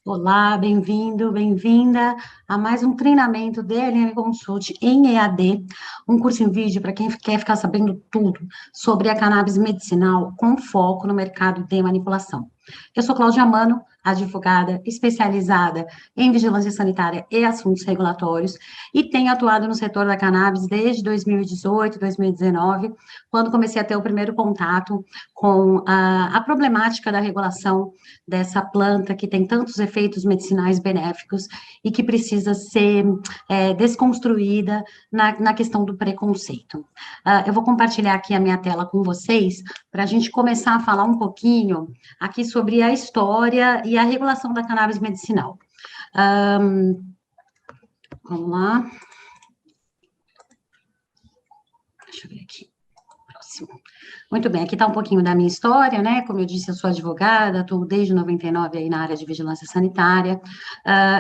Olá, bem-vindo, bem-vinda a mais um treinamento DLM Consult em EAD, um curso em vídeo para quem quer ficar sabendo tudo sobre a cannabis medicinal com foco no mercado de manipulação. Eu sou Cláudia Mano, advogada especializada em vigilância sanitária e assuntos regulatórios, e tenho atuado no setor da cannabis desde 2018, 2019, quando comecei a ter o primeiro contato com a problemática da regulação dessa planta que tem tantos efeitos medicinais benéficos e que precisa ser desconstruída na questão do preconceito. Eu vou compartilhar aqui a minha tela com vocês para a gente começar a falar um pouquinho aqui sobre a história e a regulação da cannabis medicinal. Vamos lá. Deixa eu ver aqui. Próximo. Muito bem, aqui está um pouquinho da minha história, né? Como eu disse, eu sou advogada, estou desde 99 aí na área de vigilância sanitária,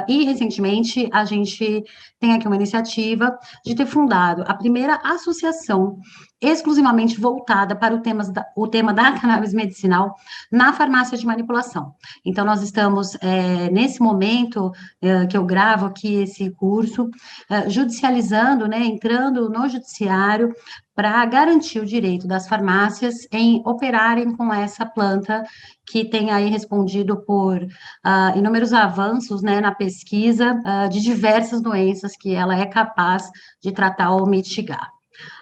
e recentemente a gente tem aqui uma iniciativa de ter fundado a primeira associação exclusivamente voltada para o tema da cannabis medicinal na farmácia de manipulação. Então, nós estamos, nesse momento que eu gravo aqui esse curso, judicializando, né, entrando no judiciário para garantir o direito das farmácias em operarem com essa planta que tem aí respondido por inúmeros avanços, né, na pesquisa de diversas doenças que ela é capaz de tratar ou mitigar.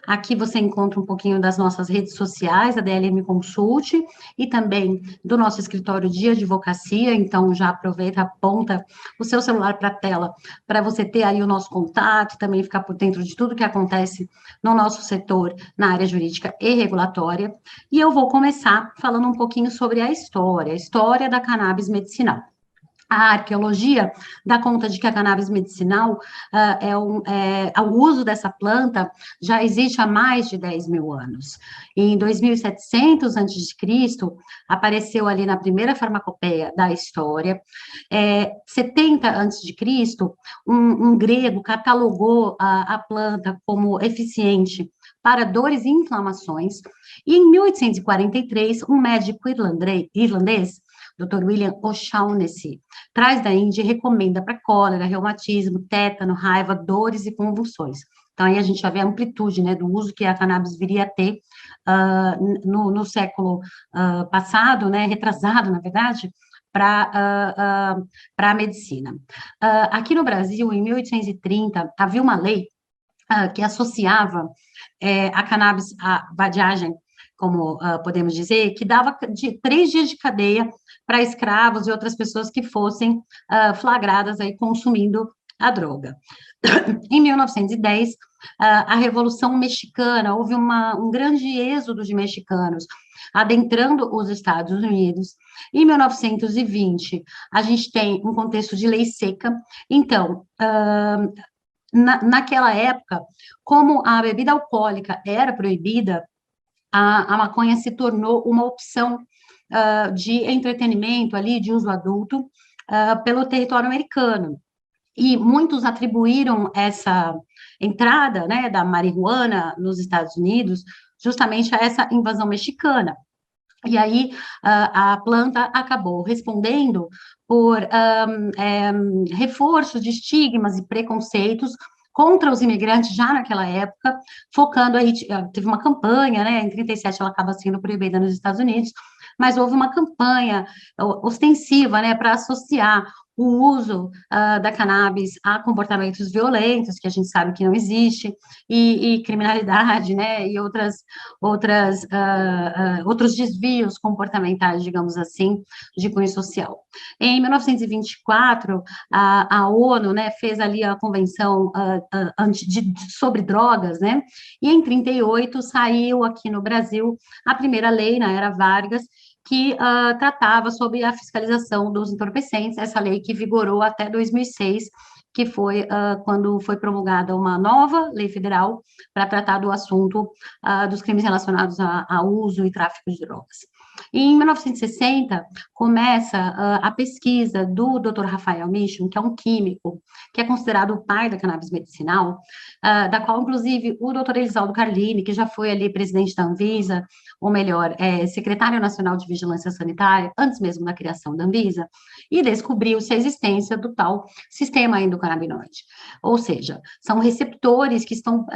Aqui você encontra um pouquinho das nossas redes sociais, a DLM Consult, e também do nosso escritório de advocacia, então já aproveita, aponta o seu celular para a tela, para você ter aí o nosso contato, também ficar por dentro de tudo que acontece no nosso setor, na área jurídica e regulatória. E eu vou começar falando um pouquinho sobre a história da cannabis medicinal. A arqueologia dá conta de que a cannabis medicinal, o uso dessa planta já existe há mais de 10 mil anos. Em 2700 a.C., apareceu ali na primeira farmacopeia da história. 70 a.C., um grego catalogou a planta como eficiente para dores e inflamações. E em 1843, um médico irlandês, Dr. William O'Shaughnessy, traz da Índia e recomenda para cólera, reumatismo, tétano, raiva, dores e convulsões. Então, aí a gente já vê a amplitude, né, do uso que a cannabis viria a ter no século passado, né, retrasado, na verdade, para a medicina. Aqui no Brasil, em 1830, havia uma lei que associava a cannabis à vadiagem, como podemos dizer, que dava 3 dias de cadeia para escravos e outras pessoas que fossem flagradas aí consumindo a droga. Em 1910, a Revolução Mexicana, houve um grande êxodo de mexicanos adentrando os Estados Unidos. Em 1920, a gente tem um contexto de lei seca. Então, naquela época, como a bebida alcoólica era proibida, a maconha se tornou uma opção de entretenimento ali, de uso adulto, pelo território americano. E muitos atribuíram essa entrada, né, da marihuana nos Estados Unidos justamente a essa invasão mexicana. E aí a planta acabou respondendo por reforço de estigmas e preconceitos contra os imigrantes já naquela época, focando aí, teve uma campanha, né, em 37 ela acaba sendo proibida nos Estados Unidos, mas houve uma campanha ostensiva, né, para associar o uso da cannabis a comportamentos violentos, que a gente sabe que não existe, e criminalidade, né, e outros desvios comportamentais, digamos assim, de cunho social. Em 1924, a ONU, né, fez ali a convenção sobre drogas, né, e em 38 saiu aqui no Brasil a primeira lei, na era Vargas, que tratava sobre a fiscalização dos entorpecentes, essa lei que vigorou até 2006, que foi quando foi promulgada uma nova lei federal para tratar do assunto dos crimes relacionados a uso e tráfico de drogas. E em 1960, começa a pesquisa do Dr. Rafael Michel, que é um químico, que é considerado o pai da cannabis medicinal, da qual, inclusive, o Dr. Elisaldo Carlini, que já foi ali presidente da Anvisa, ou melhor, secretário nacional de Vigilância Sanitária, antes mesmo da criação da Anvisa, e descobriu-se a existência do tal sistema endocannabinoide. Ou seja, são receptores que estão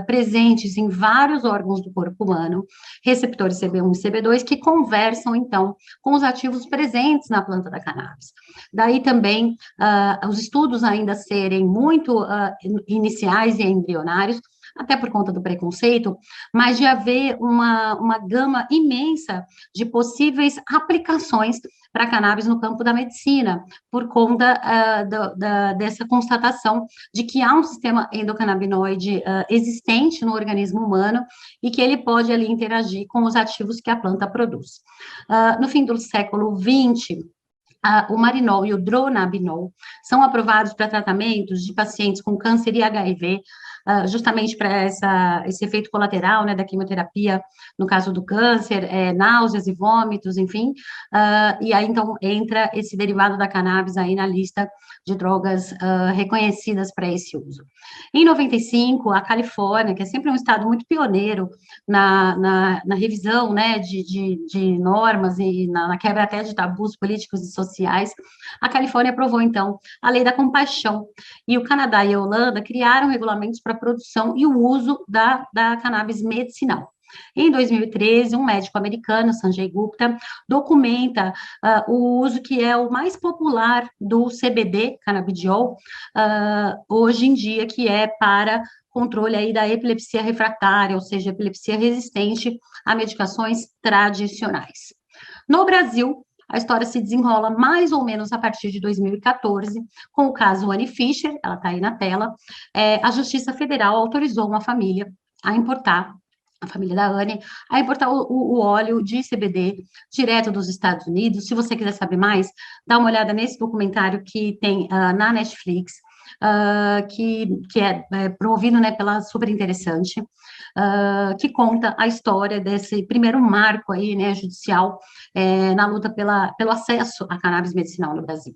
presentes em vários órgãos do corpo humano, receptores CB1 e CB2, que conversam, então, com os ativos presentes na planta da cannabis. Daí também os estudos ainda serem muito iniciais e embrionários, até por conta do preconceito, mas de haver uma gama imensa de possíveis aplicações para a cannabis no campo da medicina, por conta dessa constatação de que há um sistema endocannabinoide existente no organismo humano e que ele pode ali interagir com os ativos que a planta produz. No fim do século XX, o marinol e o dronabinol são aprovados para tratamentos de pacientes com câncer e HIV, justamente para esse efeito colateral, né, da quimioterapia, no caso do câncer, náuseas e vômitos, enfim, e aí, então, entra esse derivado da cannabis aí na lista de drogas reconhecidas para esse uso. Em 95, a Califórnia, que é sempre um estado muito pioneiro na revisão, né, de normas e na quebra até de tabus políticos e sociais, a Califórnia aprovou, então, a Lei da Compaixão, e o Canadá e a Holanda criaram regulamentos para a produção e o uso da cannabis medicinal. Em 2013, um médico americano, Sanjay Gupta, documenta o uso que é o mais popular do CBD, canabidiol, hoje em dia, que é para controle aí da epilepsia refratária, ou seja, epilepsia resistente a medicações tradicionais. No Brasil, a história se desenrola mais ou menos a partir de 2014, com o caso Anne Fischer, ela está aí na tela. A Justiça Federal autorizou uma família a importar, a família da Anne, a importar o óleo de CBD direto dos Estados Unidos. Se você quiser saber mais, dá uma olhada nesse documentário que tem na Netflix, que é promovido, né, pela Super Interessante, que conta a história desse primeiro marco aí, né, judicial, na luta pelo acesso à cannabis medicinal no Brasil.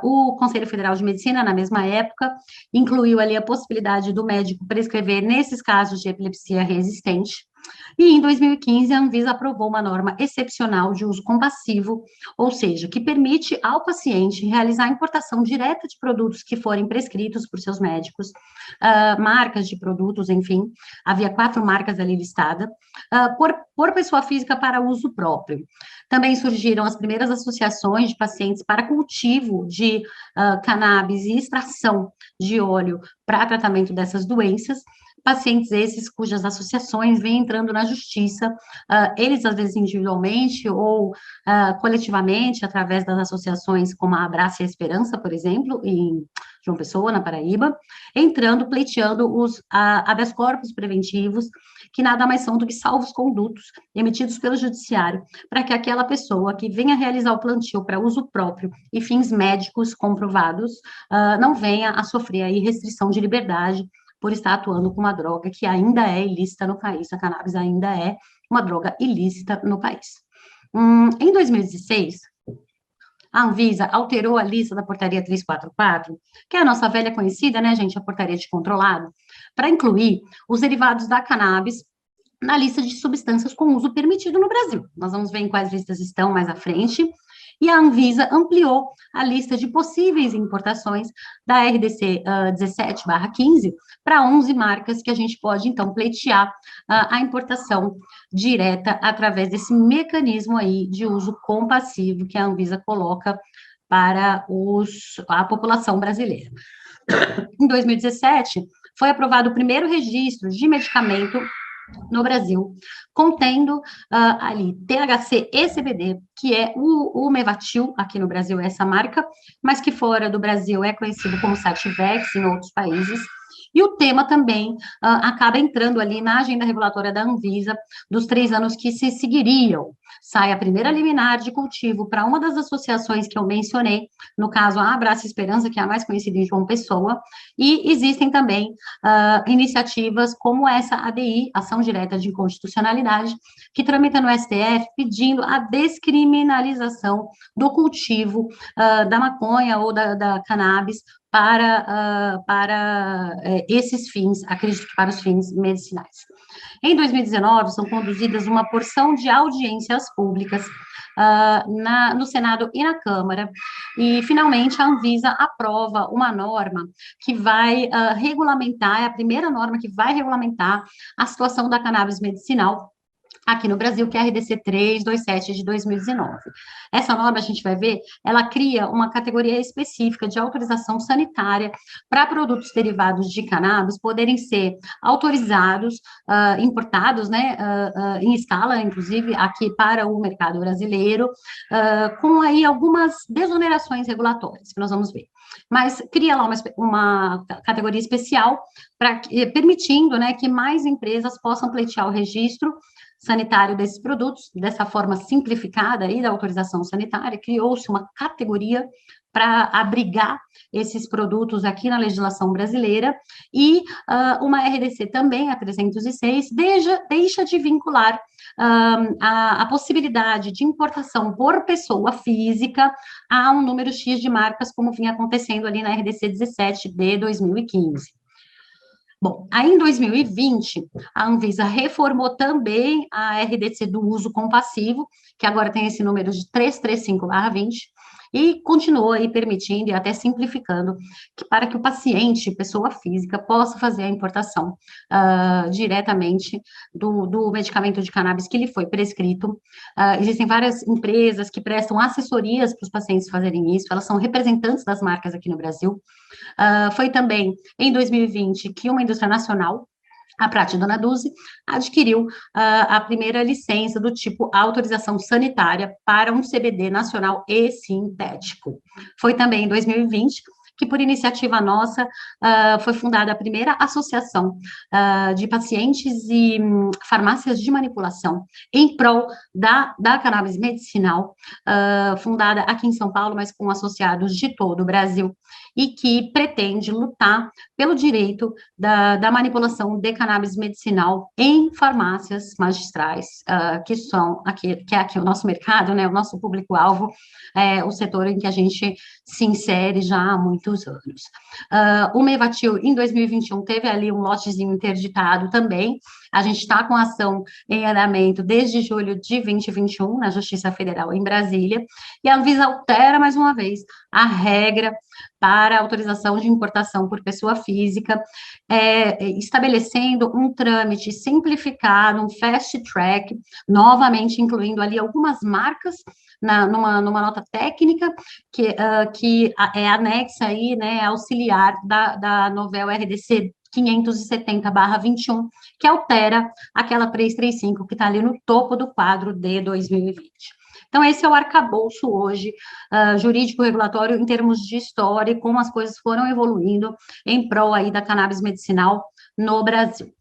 O Conselho Federal de Medicina, na mesma época, incluiu ali a possibilidade do médico prescrever nesses casos de epilepsia resistente. E em 2015, a Anvisa aprovou uma norma excepcional de uso compassivo, ou seja, que permite ao paciente realizar a importação direta de produtos que forem prescritos por seus médicos, marcas de produtos, enfim, havia 4 marcas ali listadas, por pessoa física para uso próprio. Também surgiram as primeiras associações de pacientes para cultivo de cannabis e extração de óleo para tratamento dessas doenças, pacientes esses cujas associações vêm entrando na justiça, eles às vezes individualmente ou coletivamente, através das associações como a Abraça e a Esperança, por exemplo, em João Pessoa, na Paraíba, pleiteando os habeas corpus preventivos, que nada mais são do que salvos-condutos emitidos pelo judiciário, para que aquela pessoa que venha realizar o plantio para uso próprio e fins médicos comprovados, não venha a sofrer aí restrição de liberdade por estar atuando com uma droga que ainda é ilícita no país. A cannabis ainda é uma droga ilícita no país. Em 2016, a Anvisa alterou a lista da portaria 344, que é a nossa velha conhecida, né, gente, a portaria de controlado, para incluir os derivados da cannabis na lista de substâncias com uso permitido no Brasil. Nós vamos ver em quais listas estão mais à frente. E a Anvisa ampliou a lista de possíveis importações da RDC 17/15 para 11 marcas que a gente pode, então, pleitear a importação direta através desse mecanismo aí de uso compassivo que a Anvisa coloca para a população brasileira. Em 2017, foi aprovado o primeiro registro de medicamento no Brasil, contendo ali THC e CBD, que é o Mevatil, aqui no Brasil é essa marca, mas que fora do Brasil é conhecido como Sativex em outros países, e o tema também acaba entrando ali na agenda regulatória da Anvisa dos 3 anos que se seguiriam. Sai a primeira liminar de cultivo para uma das associações que eu mencionei, no caso a Abraça Esperança, que é a mais conhecida em João Pessoa, e existem também iniciativas como essa ADI, Ação Direta de Inconstitucionalidade, que tramita no STF pedindo a descriminalização do cultivo da maconha ou da cannabis para esses fins, acredito que para os fins medicinais. Em 2019, são conduzidas uma porção de audiências públicas no Senado e na Câmara, e, finalmente, a Anvisa aprova uma norma que vai regulamentar, é a primeira norma que vai regulamentar a situação da cannabis medicinal aqui no Brasil, que é a RDC 327 de 2019. Essa norma, a gente vai ver, ela cria uma categoria específica de autorização sanitária para produtos derivados de cannabis poderem ser autorizados, importados, né, em escala, inclusive, aqui para o mercado brasileiro, com aí algumas desonerações regulatórias, que nós vamos ver. Mas cria lá uma categoria especial permitindo, né, que mais empresas possam pleitear o registro sanitário desses produtos, dessa forma simplificada aí da autorização sanitária, criou-se uma categoria para abrigar esses produtos aqui na legislação brasileira, e uma RDC também, a 306, deixa de vincular a possibilidade de importação por pessoa física a um número X de marcas, como vinha acontecendo ali na RDC 17 de 2015. Bom, aí em 2020, a Anvisa reformou também a RDC do uso compassivo, que agora tem esse número de 335/20, e continuou aí permitindo e até simplificando para que o paciente, pessoa física, possa fazer a importação diretamente do medicamento de cannabis que lhe foi prescrito. Existem várias empresas que prestam assessorias para os pacientes fazerem isso, elas são representantes das marcas aqui no Brasil. Foi também em 2020 que uma indústria nacional, a Prate Dona Dulce, adquiriu a primeira licença do tipo autorização sanitária para um CBD nacional e sintético. Foi também em 2020 que, por iniciativa nossa, foi fundada a primeira associação de pacientes e farmácias de manipulação em prol da cannabis medicinal, fundada aqui em São Paulo, mas com associados de todo o Brasil, e que pretende lutar pelo direito da manipulação de cannabis medicinal em farmácias magistrais, que é aqui o nosso mercado, né, o nosso público-alvo, o setor em que a gente se insere já há muitos anos. O Mevatil, em 2021, teve ali um lotezinho interditado também. A gente está com ação em andamento desde julho de 2021, na Justiça Federal em Brasília, e a Anvisa altera, mais uma vez, a regra para autorização de importação por pessoa física, estabelecendo um trâmite simplificado, um fast track, novamente incluindo ali algumas marcas numa nota técnica que é anexa aí, né, auxiliar da novel RDC 570/21, que altera aquela 335 que está ali no topo do quadro de 2020. Então, esse é o arcabouço hoje, jurídico-regulatório, em termos de história, e como as coisas foram evoluindo em prol aí da cannabis medicinal no Brasil.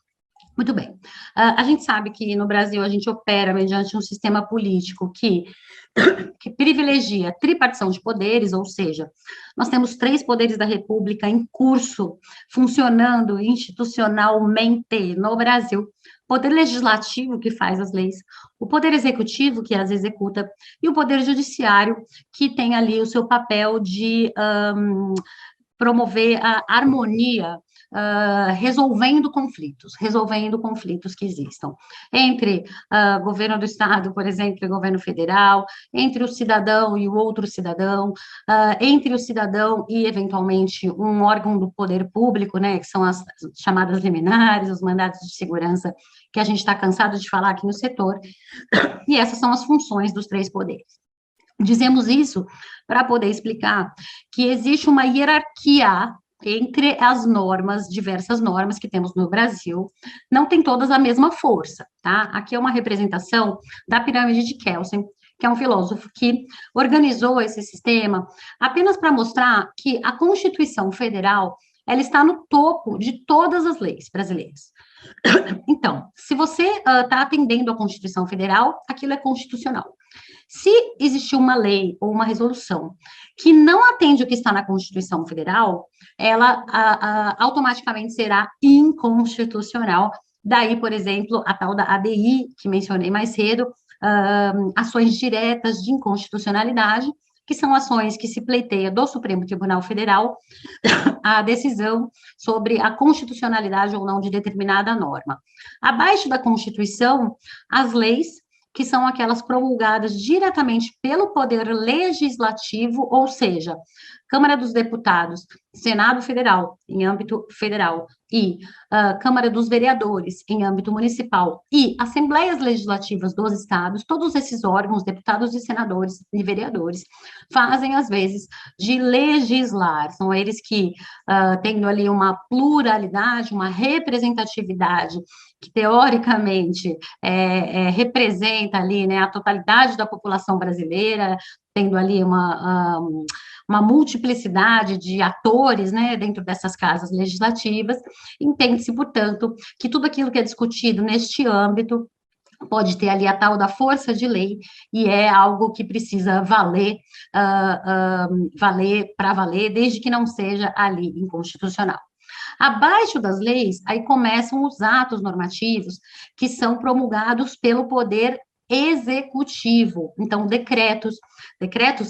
Muito bem. A gente sabe que no Brasil a gente opera mediante um sistema político que privilegia a tripartição de poderes, ou seja, nós temos 3 poderes da República em curso, funcionando institucionalmente no Brasil: o poder legislativo, que faz as leis, o poder executivo, que as executa, e o poder judiciário, que tem ali o seu papel de promover a harmonia, resolvendo conflitos que existam entre governo do estado, por exemplo, e governo federal, entre o cidadão e o outro cidadão, entre o cidadão e, eventualmente, um órgão do poder público, né, que são as chamadas liminares, os mandatos de segurança, que a gente está cansado de falar aqui no setor, e essas são as funções dos 3 poderes. Dizemos isso para poder explicar que existe uma hierarquia entre as normas, diversas normas que temos no Brasil, não tem todas a mesma força, tá? Aqui é uma representação da pirâmide de Kelsen, que é um filósofo que organizou esse sistema apenas para mostrar que a Constituição Federal, ela está no topo de todas as leis brasileiras. Então, se você está atendendo à Constituição Federal, aquilo é constitucional. Se existir uma lei ou uma resolução que não atende o que está na Constituição Federal, ela automaticamente será inconstitucional. Daí, por exemplo, a tal da ADI, que mencionei mais cedo, ações diretas de inconstitucionalidade, que são ações que se pleiteia do Supremo Tribunal Federal a decisão sobre a constitucionalidade ou não de determinada norma. Abaixo da Constituição, as leis, que são aquelas promulgadas diretamente pelo Poder Legislativo, ou seja, Câmara dos Deputados, Senado Federal, em âmbito federal, e Câmara dos Vereadores, em âmbito municipal, e Assembleias Legislativas dos estados, todos esses órgãos, deputados e senadores e vereadores, fazem, às vezes, de legislar. São eles que, tendo ali uma pluralidade, uma representatividade, que teoricamente representa ali, né, a totalidade da população brasileira, tendo ali uma multiplicidade de atores, né, dentro dessas casas legislativas, entende-se, portanto, que tudo aquilo que é discutido neste âmbito pode ter ali a tal da força de lei, e é algo que precisa valer, para valer, desde que não seja ali inconstitucional. Abaixo das leis, aí começam os atos normativos, que são promulgados pelo Poder Executivo. Então, decretos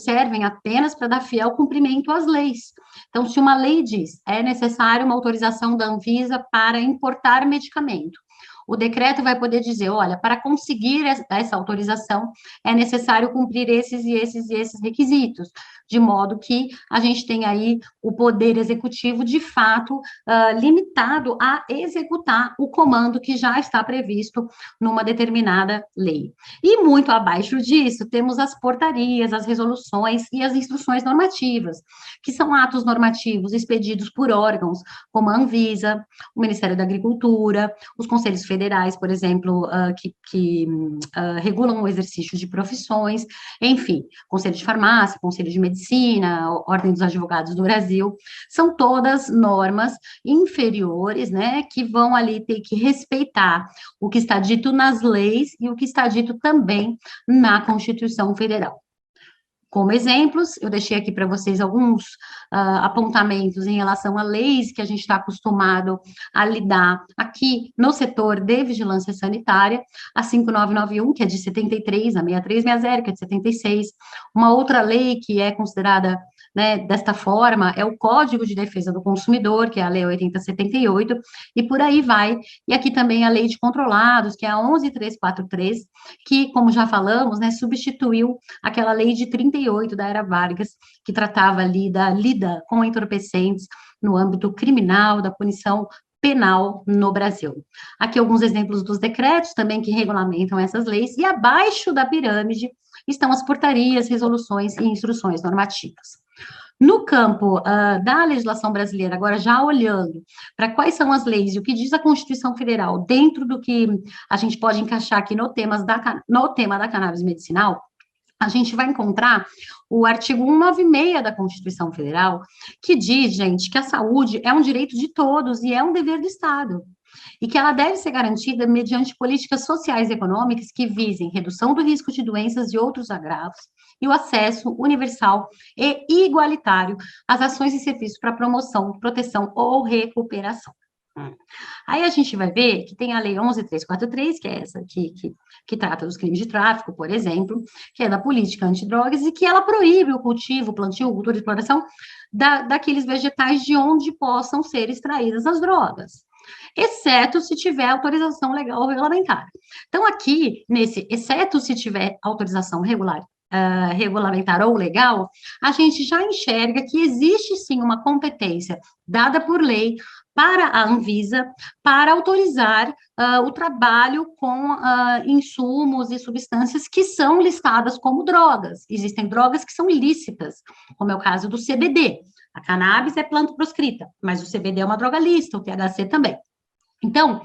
servem apenas para dar fiel cumprimento às leis. Então, se uma lei diz é necessário uma autorização da Anvisa para importar medicamento, o decreto vai poder dizer, olha, para conseguir essa autorização, é necessário cumprir esses e esses e esses requisitos, de modo que a gente tem aí o poder executivo, de fato, limitado a executar o comando que já está previsto numa determinada lei. E muito abaixo disso, temos as portarias, as resoluções e as instruções normativas, que são atos normativos expedidos por órgãos como a Anvisa, o Ministério da Agricultura, os conselhos federais, por exemplo, que regulam o exercício de profissões, enfim, Conselho de Farmácia, Conselho de Medicina, Ordem dos Advogados do Brasil, são todas normas inferiores, né, que vão ali ter que respeitar o que está dito nas leis e o que está dito também na Constituição Federal. Como exemplos, eu deixei aqui para vocês alguns apontamentos em relação a leis que a gente está acostumado a lidar aqui no setor de vigilância sanitária, a 5991, que é de 73, a 6360, que é de 76. Uma outra lei que é considerada, né, desta forma, é o Código de Defesa do Consumidor, que é a Lei 8078, e por aí vai. E aqui também a Lei de Controlados, que é a 11343, que, como já falamos, né, substituiu aquela lei de 38 da Era Vargas, que tratava ali da lida com entorpecentes no âmbito criminal, da punição penal no Brasil. Aqui alguns exemplos dos decretos também que regulamentam essas leis, e abaixo da pirâmide estão as portarias, resoluções e instruções normativas. No campo da legislação brasileira, agora já olhando para quais são as leis e o que diz a Constituição Federal dentro do que a gente pode encaixar aqui no tema da cannabis medicinal, a gente vai encontrar o artigo 196 da Constituição Federal, que diz, gente, que a saúde é um direito de todos e é um dever do Estado, e que ela deve ser garantida mediante políticas sociais e econômicas que visem redução do risco de doenças e outros agravos, e o acesso universal e igualitário às ações e serviços para promoção, proteção ou recuperação. Aí a gente vai ver que tem a Lei 11.343, que é essa que trata dos crimes de tráfico, por exemplo, que é da política antidrogas, e que ela proíbe o cultivo, plantio, cultura e exploração daqueles vegetais de onde possam ser extraídas as drogas, exceto se tiver autorização legal ou regulamentar. Então, aqui, exceto se tiver autorização regulamentar ou legal, a gente já enxerga que existe sim uma competência dada por lei para a Anvisa para autorizar o trabalho com insumos e substâncias que são listadas como drogas. Existem drogas que são ilícitas, como é o caso do CBD. A cannabis é planta proscrita, mas o CBD é uma droga lícita, o THC também. Então,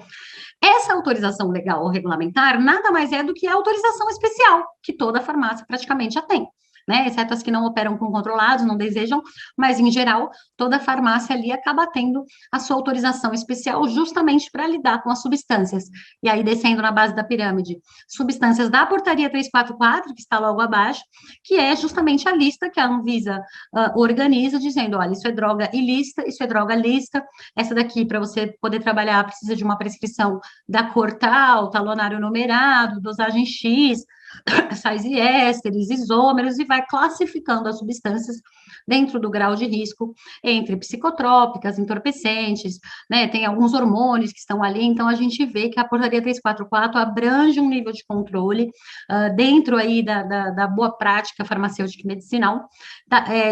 essa autorização legal ou regulamentar nada mais é do que a autorização especial, que toda farmácia praticamente já tem. né? Exceto as que não operam com controlados, não desejam, mas em geral, toda farmácia ali acaba tendo a sua autorização especial justamente para lidar com as substâncias. E aí, descendo na base da pirâmide, substâncias da portaria 344, que está logo abaixo, que é justamente a lista que a Anvisa organiza, dizendo, olha, isso é droga ilícita, isso é droga lícita, essa daqui, para você poder trabalhar, precisa de uma prescrição da cor tal, talonário numerado, dosagem X, sais e ésteres, isômeros, e vai classificando as substâncias dentro do grau de risco, entre psicotrópicas, entorpecentes, né, tem alguns hormônios que estão ali, então a gente vê que a portaria 344 abrange um nível de controle dentro aí da boa prática farmacêutica e medicinal,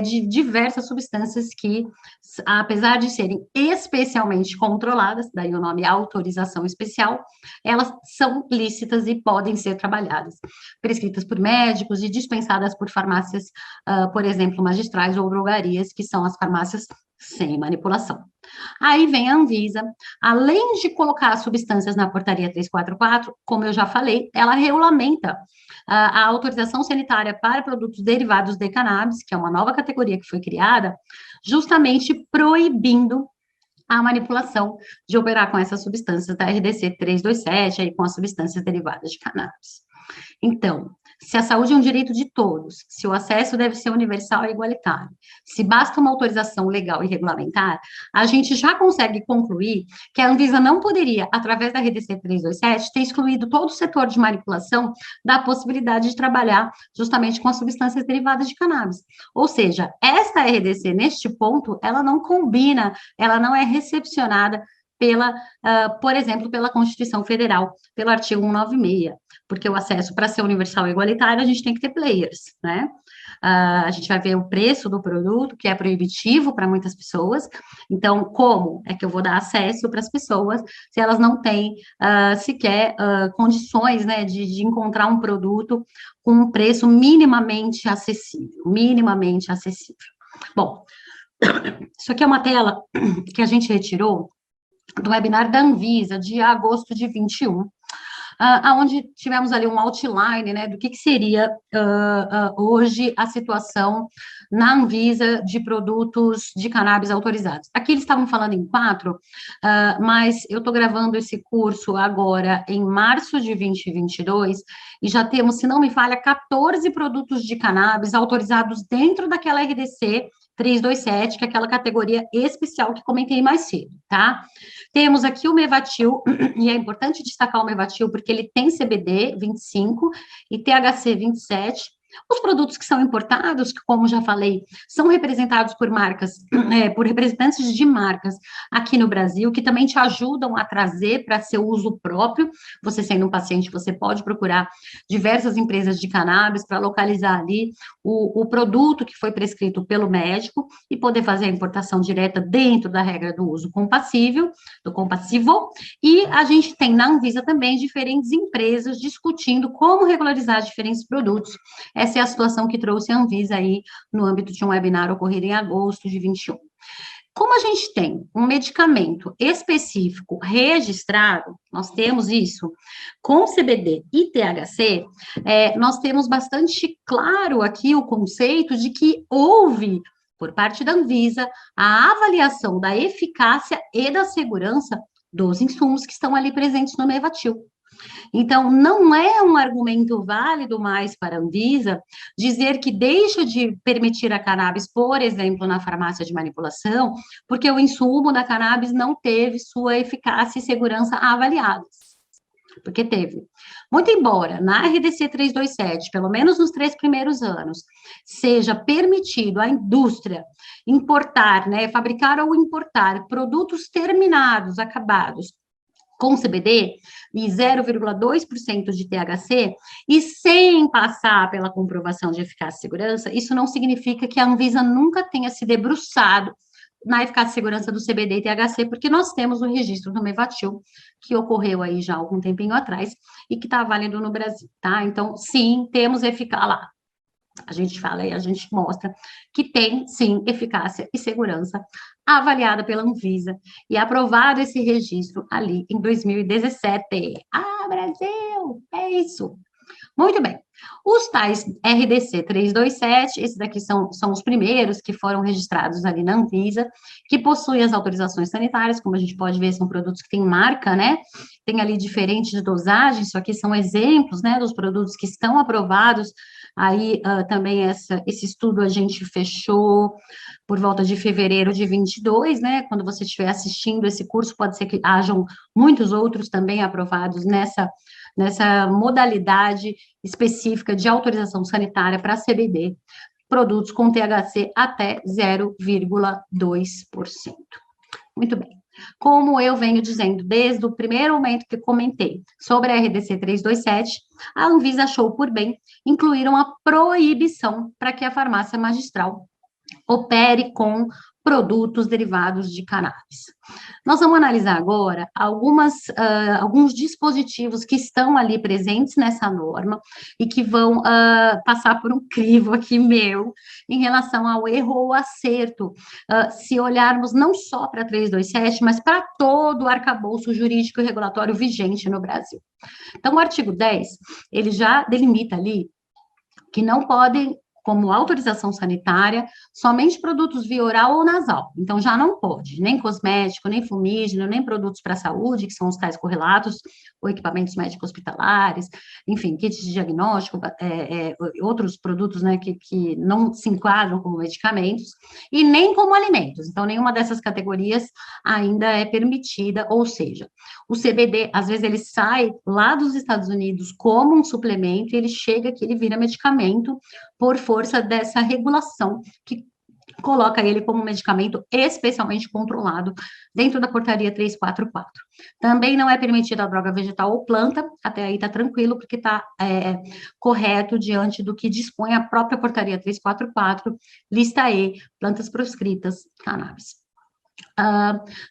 de diversas substâncias que, apesar de serem especialmente controladas, daí o nome autorização especial, elas são lícitas e podem ser trabalhadas, prescritas por médicos e dispensadas por farmácias, por exemplo, magistrais ou drogarias, que são as farmácias sem manipulação. Aí vem a Anvisa, além de colocar as substâncias na portaria 344, como eu já falei, ela regulamenta a autorização sanitária para produtos derivados de cannabis, que é uma nova categoria que foi criada, justamente proibindo a manipulação de operar com essas substâncias da RDC 327, aí com as substâncias derivadas de cannabis. Então, se a saúde é um direito de todos, se o acesso deve ser universal e igualitário, se basta uma autorização legal e regulamentar, a gente já consegue concluir que a Anvisa não poderia, através da RDC 327, ter excluído todo o setor de manipulação da possibilidade de trabalhar justamente com as substâncias derivadas de cannabis. Ou seja, esta RDC, neste ponto, ela não combina, ela não é recepcionada por exemplo, pela Constituição Federal, pelo artigo 196, porque o acesso, para ser universal e igualitário, a gente tem que ter players, né? A gente vai ver o preço do produto, que é proibitivo para muitas pessoas, então, como é que eu vou dar acesso para as pessoas se elas não têm sequer condições, né, de encontrar um produto com um preço minimamente acessível, minimamente acessível. Bom, isso aqui é uma tela que a gente retirou do webinar da Anvisa, de agosto de 21, onde tivemos ali um outline, né, do que seria hoje a situação na Anvisa de produtos de cannabis autorizados. Aqui eles estavam falando em 4, mas eu estou gravando esse curso agora em março de 2022, e já temos, se não me falha, 14 produtos de cannabis autorizados dentro daquela RDC 327, que é aquela categoria especial que comentei mais cedo, tá? Temos aqui o Mevatil, e é importante destacar o Mevatil, porque ele tem CBD 25 e THC 27. Os produtos que são importados, que, como já falei, são representados por marcas, por representantes de marcas aqui no Brasil, que também te ajudam a trazer para seu uso próprio. Você sendo um paciente, você pode procurar diversas empresas de cannabis para localizar ali o produto que foi prescrito pelo médico e poder fazer a importação direta dentro da regra do uso compassível, do compassivo, e a gente tem na Anvisa também diferentes empresas discutindo como regularizar diferentes produtos. Essa é a situação que trouxe a Anvisa aí no âmbito de um webinar ocorrido em agosto de 21. Como a gente tem um medicamento específico registrado, nós temos isso com CBD e THC, nós temos bastante claro aqui o conceito de que houve, por parte da Anvisa, a avaliação da eficácia e da segurança dos insumos que estão ali presentes no Mevatil. Então, não é um argumento válido mais para a Anvisa dizer que deixa de permitir a cannabis, por exemplo, na farmácia de manipulação, porque o insumo da cannabis não teve sua eficácia e segurança avaliadas. Porque teve. Muito embora na RDC 327, pelo menos nos 3 primeiros anos, seja permitido à indústria importar, né, fabricar ou importar produtos terminados, acabados, com CBD e 0,2% de THC, e sem passar pela comprovação de eficácia e segurança, isso não significa que a Anvisa nunca tenha se debruçado na eficácia e segurança do CBD e THC, porque nós temos o registro do Mevatil, que ocorreu aí já há algum tempinho atrás, e que está válido no Brasil, tá? Então, sim, temos eficácia lá. A gente fala e a gente mostra que tem, sim, eficácia e segurança avaliada pela Anvisa e aprovado esse registro ali em 2017. Ah, Brasil! É isso! Muito bem. Os tais RDC 327, esses daqui são os primeiros que foram registrados ali na Anvisa, que possuem as autorizações sanitárias, como a gente pode ver, são produtos que têm marca, né? Tem ali diferentes dosagens, isso aqui são exemplos, né, dos produtos que estão aprovados. Aí, também esse estudo a gente fechou por volta de fevereiro de 22, né? Quando você estiver assistindo esse curso, pode ser que hajam muitos outros também aprovados nessa modalidade específica de autorização sanitária para CBD, produtos com THC até 0,2%. Muito bem. Como eu venho dizendo desde o primeiro momento que comentei sobre a RDC 327, a Anvisa achou por bem incluir uma proibição para que a farmácia magistral opere com produtos derivados de cannabis. Nós vamos analisar agora alguns dispositivos que estão ali presentes nessa norma e que vão passar por um crivo aqui meu em relação ao erro ou acerto, se olharmos não só para 327, mas para todo o arcabouço jurídico e regulatório vigente no Brasil. Então, o artigo 10, ele já delimita ali que não podem, como autorização sanitária, somente produtos via oral ou nasal. Então, já não pode, nem cosmético, nem fumígeno, nem produtos para a saúde, que são os tais correlatos, ou equipamentos médicos hospitalares, enfim, kits de diagnóstico, outros produtos, né, que não se enquadram como medicamentos, e nem como alimentos. Então, nenhuma dessas categorias ainda é permitida, ou seja, o CBD, às vezes, ele sai lá dos Estados Unidos como um suplemento, e ele chega aqui, ele vira medicamento, por força dessa regulação que coloca ele como medicamento especialmente controlado dentro da portaria 344. Também não é permitida a droga vegetal ou planta, até aí está tranquilo, porque está correto diante do que dispõe a própria portaria 344, lista E, plantas proscritas, cannabis.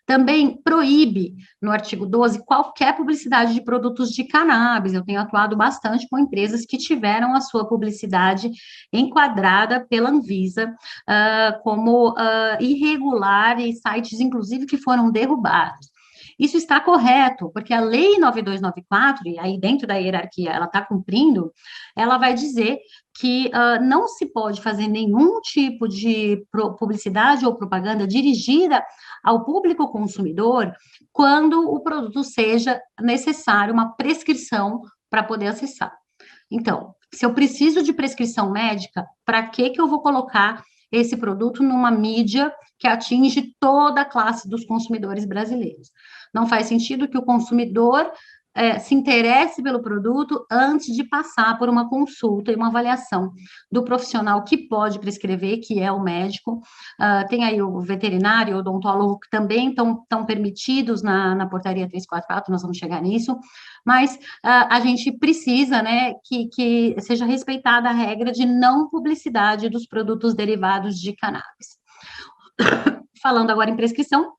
Também proíbe, no artigo 12, qualquer publicidade de produtos de cannabis. Eu tenho atuado bastante com empresas que tiveram a sua publicidade enquadrada pela Anvisa como irregular e sites, inclusive, que foram derrubados. Isso está correto, porque a Lei 9294, e aí dentro da hierarquia ela está cumprindo, ela vai dizer que não se pode fazer nenhum tipo de publicidade ou propaganda dirigida ao público consumidor quando o produto seja necessário uma prescrição para poder acessar. Então, se eu preciso de prescrição médica, para que eu vou colocar esse produto numa mídia que atinge toda a classe dos consumidores brasileiros? Não faz sentido que o consumidor se interesse pelo produto antes de passar por uma consulta e uma avaliação do profissional que pode prescrever, que é o médico. Tem aí o veterinário, o odontólogo, que também estão permitidos na portaria 344, nós vamos chegar nisso, mas a gente precisa, né, que seja respeitada a regra de não publicidade dos produtos derivados de cannabis. Falando agora em prescrição,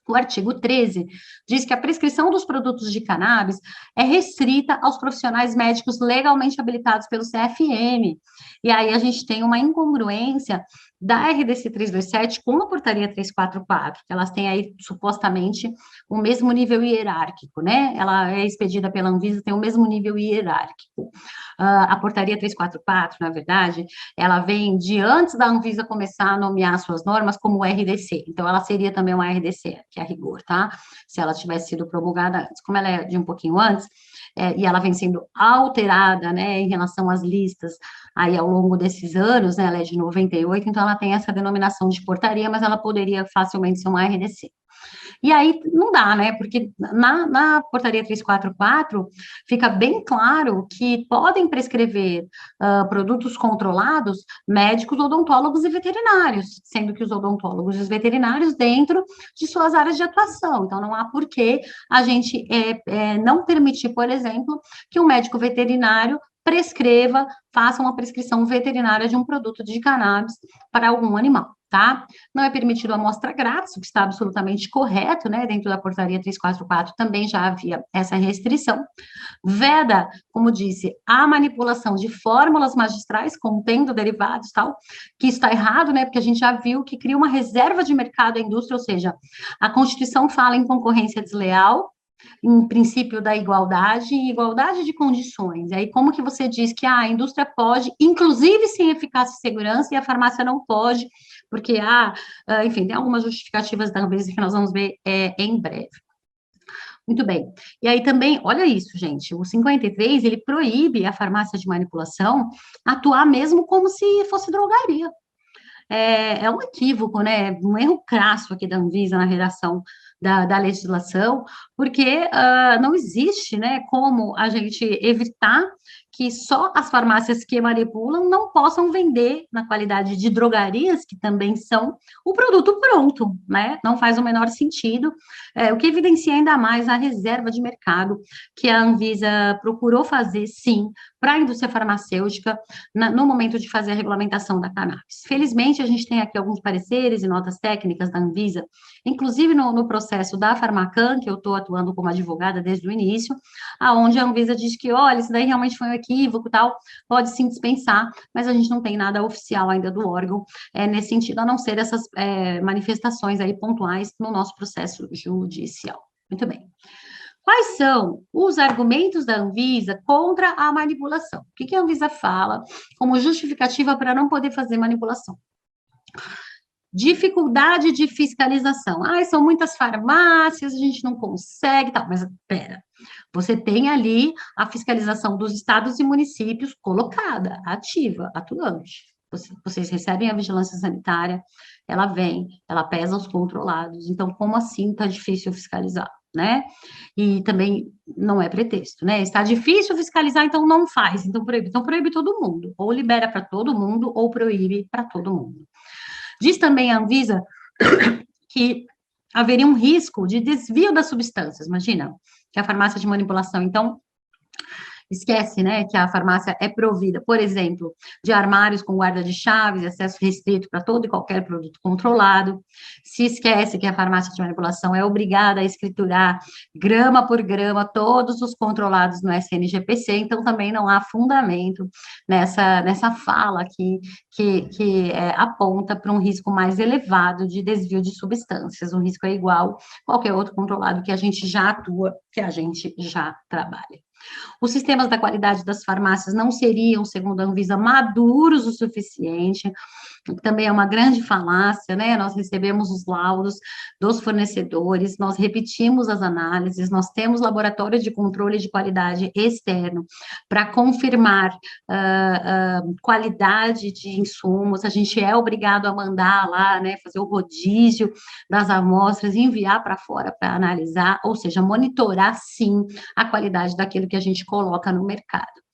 o artigo 13 diz que a prescrição dos produtos de cannabis é restrita aos profissionais médicos legalmente habilitados pelo CFM. E aí a gente tem uma incongruência da RDC 327 com a portaria 344, que elas têm aí supostamente o mesmo nível hierárquico, né? Ela é expedida pela Anvisa, tem o mesmo nível hierárquico. A portaria 344, na verdade, ela vem de antes da Anvisa começar a nomear suas normas como RDC, então ela seria também uma RDC, que é a rigor, tá? Se ela tivesse sido promulgada antes, como ela é de um pouquinho antes, e ela vem sendo alterada, né, em relação às listas aí ao longo desses anos, né, ela é de 98, então ela tem essa denominação de portaria, mas ela poderia facilmente ser uma RDC. E aí não dá, né? Porque na portaria 344 fica bem claro que podem prescrever produtos controlados médicos, odontólogos e veterinários, sendo que os odontólogos e os veterinários dentro de suas áreas de atuação. Então, não há por que a gente não permitir, por exemplo, que um médico veterinário prescreva, faça uma prescrição veterinária de um produto de cannabis para algum animal, tá? Não é permitido a amostra grátis, o que está absolutamente correto, né? Dentro da portaria 344 também já havia essa restrição. Veda, como disse, a manipulação de fórmulas magistrais contendo derivados, tal, que está errado, né? Porque a gente já viu que cria uma reserva de mercado à indústria, ou seja, a Constituição fala em concorrência desleal, em princípio da igualdade e igualdade de condições. E aí, como que você diz que a indústria pode, inclusive sem eficácia e segurança, e a farmácia não pode, porque enfim, tem algumas justificativas da Anvisa que nós vamos ver em breve. Muito bem. E aí também, olha isso, gente, o 53, ele proíbe a farmácia de manipulação atuar mesmo como se fosse drogaria. É um equívoco, né? Um erro crasso aqui da Anvisa na redação da legislação, porque não existe, né, como a gente evitar que só as farmácias que manipulam não possam vender na qualidade de drogarias, que também são, o produto pronto, né? Não faz o menor sentido, o que evidencia ainda mais a reserva de mercado que a Anvisa procurou fazer, sim, para a indústria farmacêutica no momento de fazer a regulamentação da cannabis. Felizmente, a gente tem aqui alguns pareceres e notas técnicas da Anvisa, inclusive no processo da Farmacan, que eu estou atuando como advogada desde o início, aonde a Anvisa diz que, olha, isso daí realmente foi um equívoco, tal, pode sim dispensar, mas a gente não tem nada oficial ainda do órgão nesse sentido, a não ser essas manifestações aí pontuais no nosso processo judicial. Muito bem. Quais são os argumentos da Anvisa contra a manipulação? O que a Anvisa fala como justificativa para não poder fazer manipulação? Dificuldade de fiscalização. São muitas farmácias, a gente não consegue, tal. Mas, pera, você tem ali a fiscalização dos estados e municípios colocada, ativa, atuante. Vocês recebem a vigilância sanitária, ela vem, ela pesa os controlados. Então, como assim está difícil fiscalizar, né? E também não é pretexto, né? Está difícil fiscalizar, então não faz, então proíbe. Então proíbe todo mundo, ou libera para todo mundo, ou proíbe para todo mundo. Diz também a Anvisa que haveria um risco de desvio das substâncias, imagina, que a farmácia de manipulação, então, esquece, né, que a farmácia é provida, por exemplo, de armários com guarda de chaves, acesso restrito para todo e qualquer produto controlado. Se esquece que a farmácia de manipulação é obrigada a escriturar grama por grama todos os controlados no SNGPC, então também não há fundamento nessa fala que aponta para um risco mais elevado de desvio de substâncias. O risco é igual a qualquer outro controlado que a gente já atua, que a gente já trabalha. Os sistemas da qualidade das farmácias não seriam, segundo a Anvisa, maduros o suficiente, também é uma grande falácia, né? Nós recebemos os laudos dos fornecedores, nós repetimos as análises, nós temos laboratórios de controle de qualidade externo para confirmar qualidade de insumos, a gente é obrigado a mandar lá, né, fazer o rodízio das amostras e enviar para fora para analisar, ou seja, monitorar, sim, a qualidade daquilo que a gente coloca no mercado.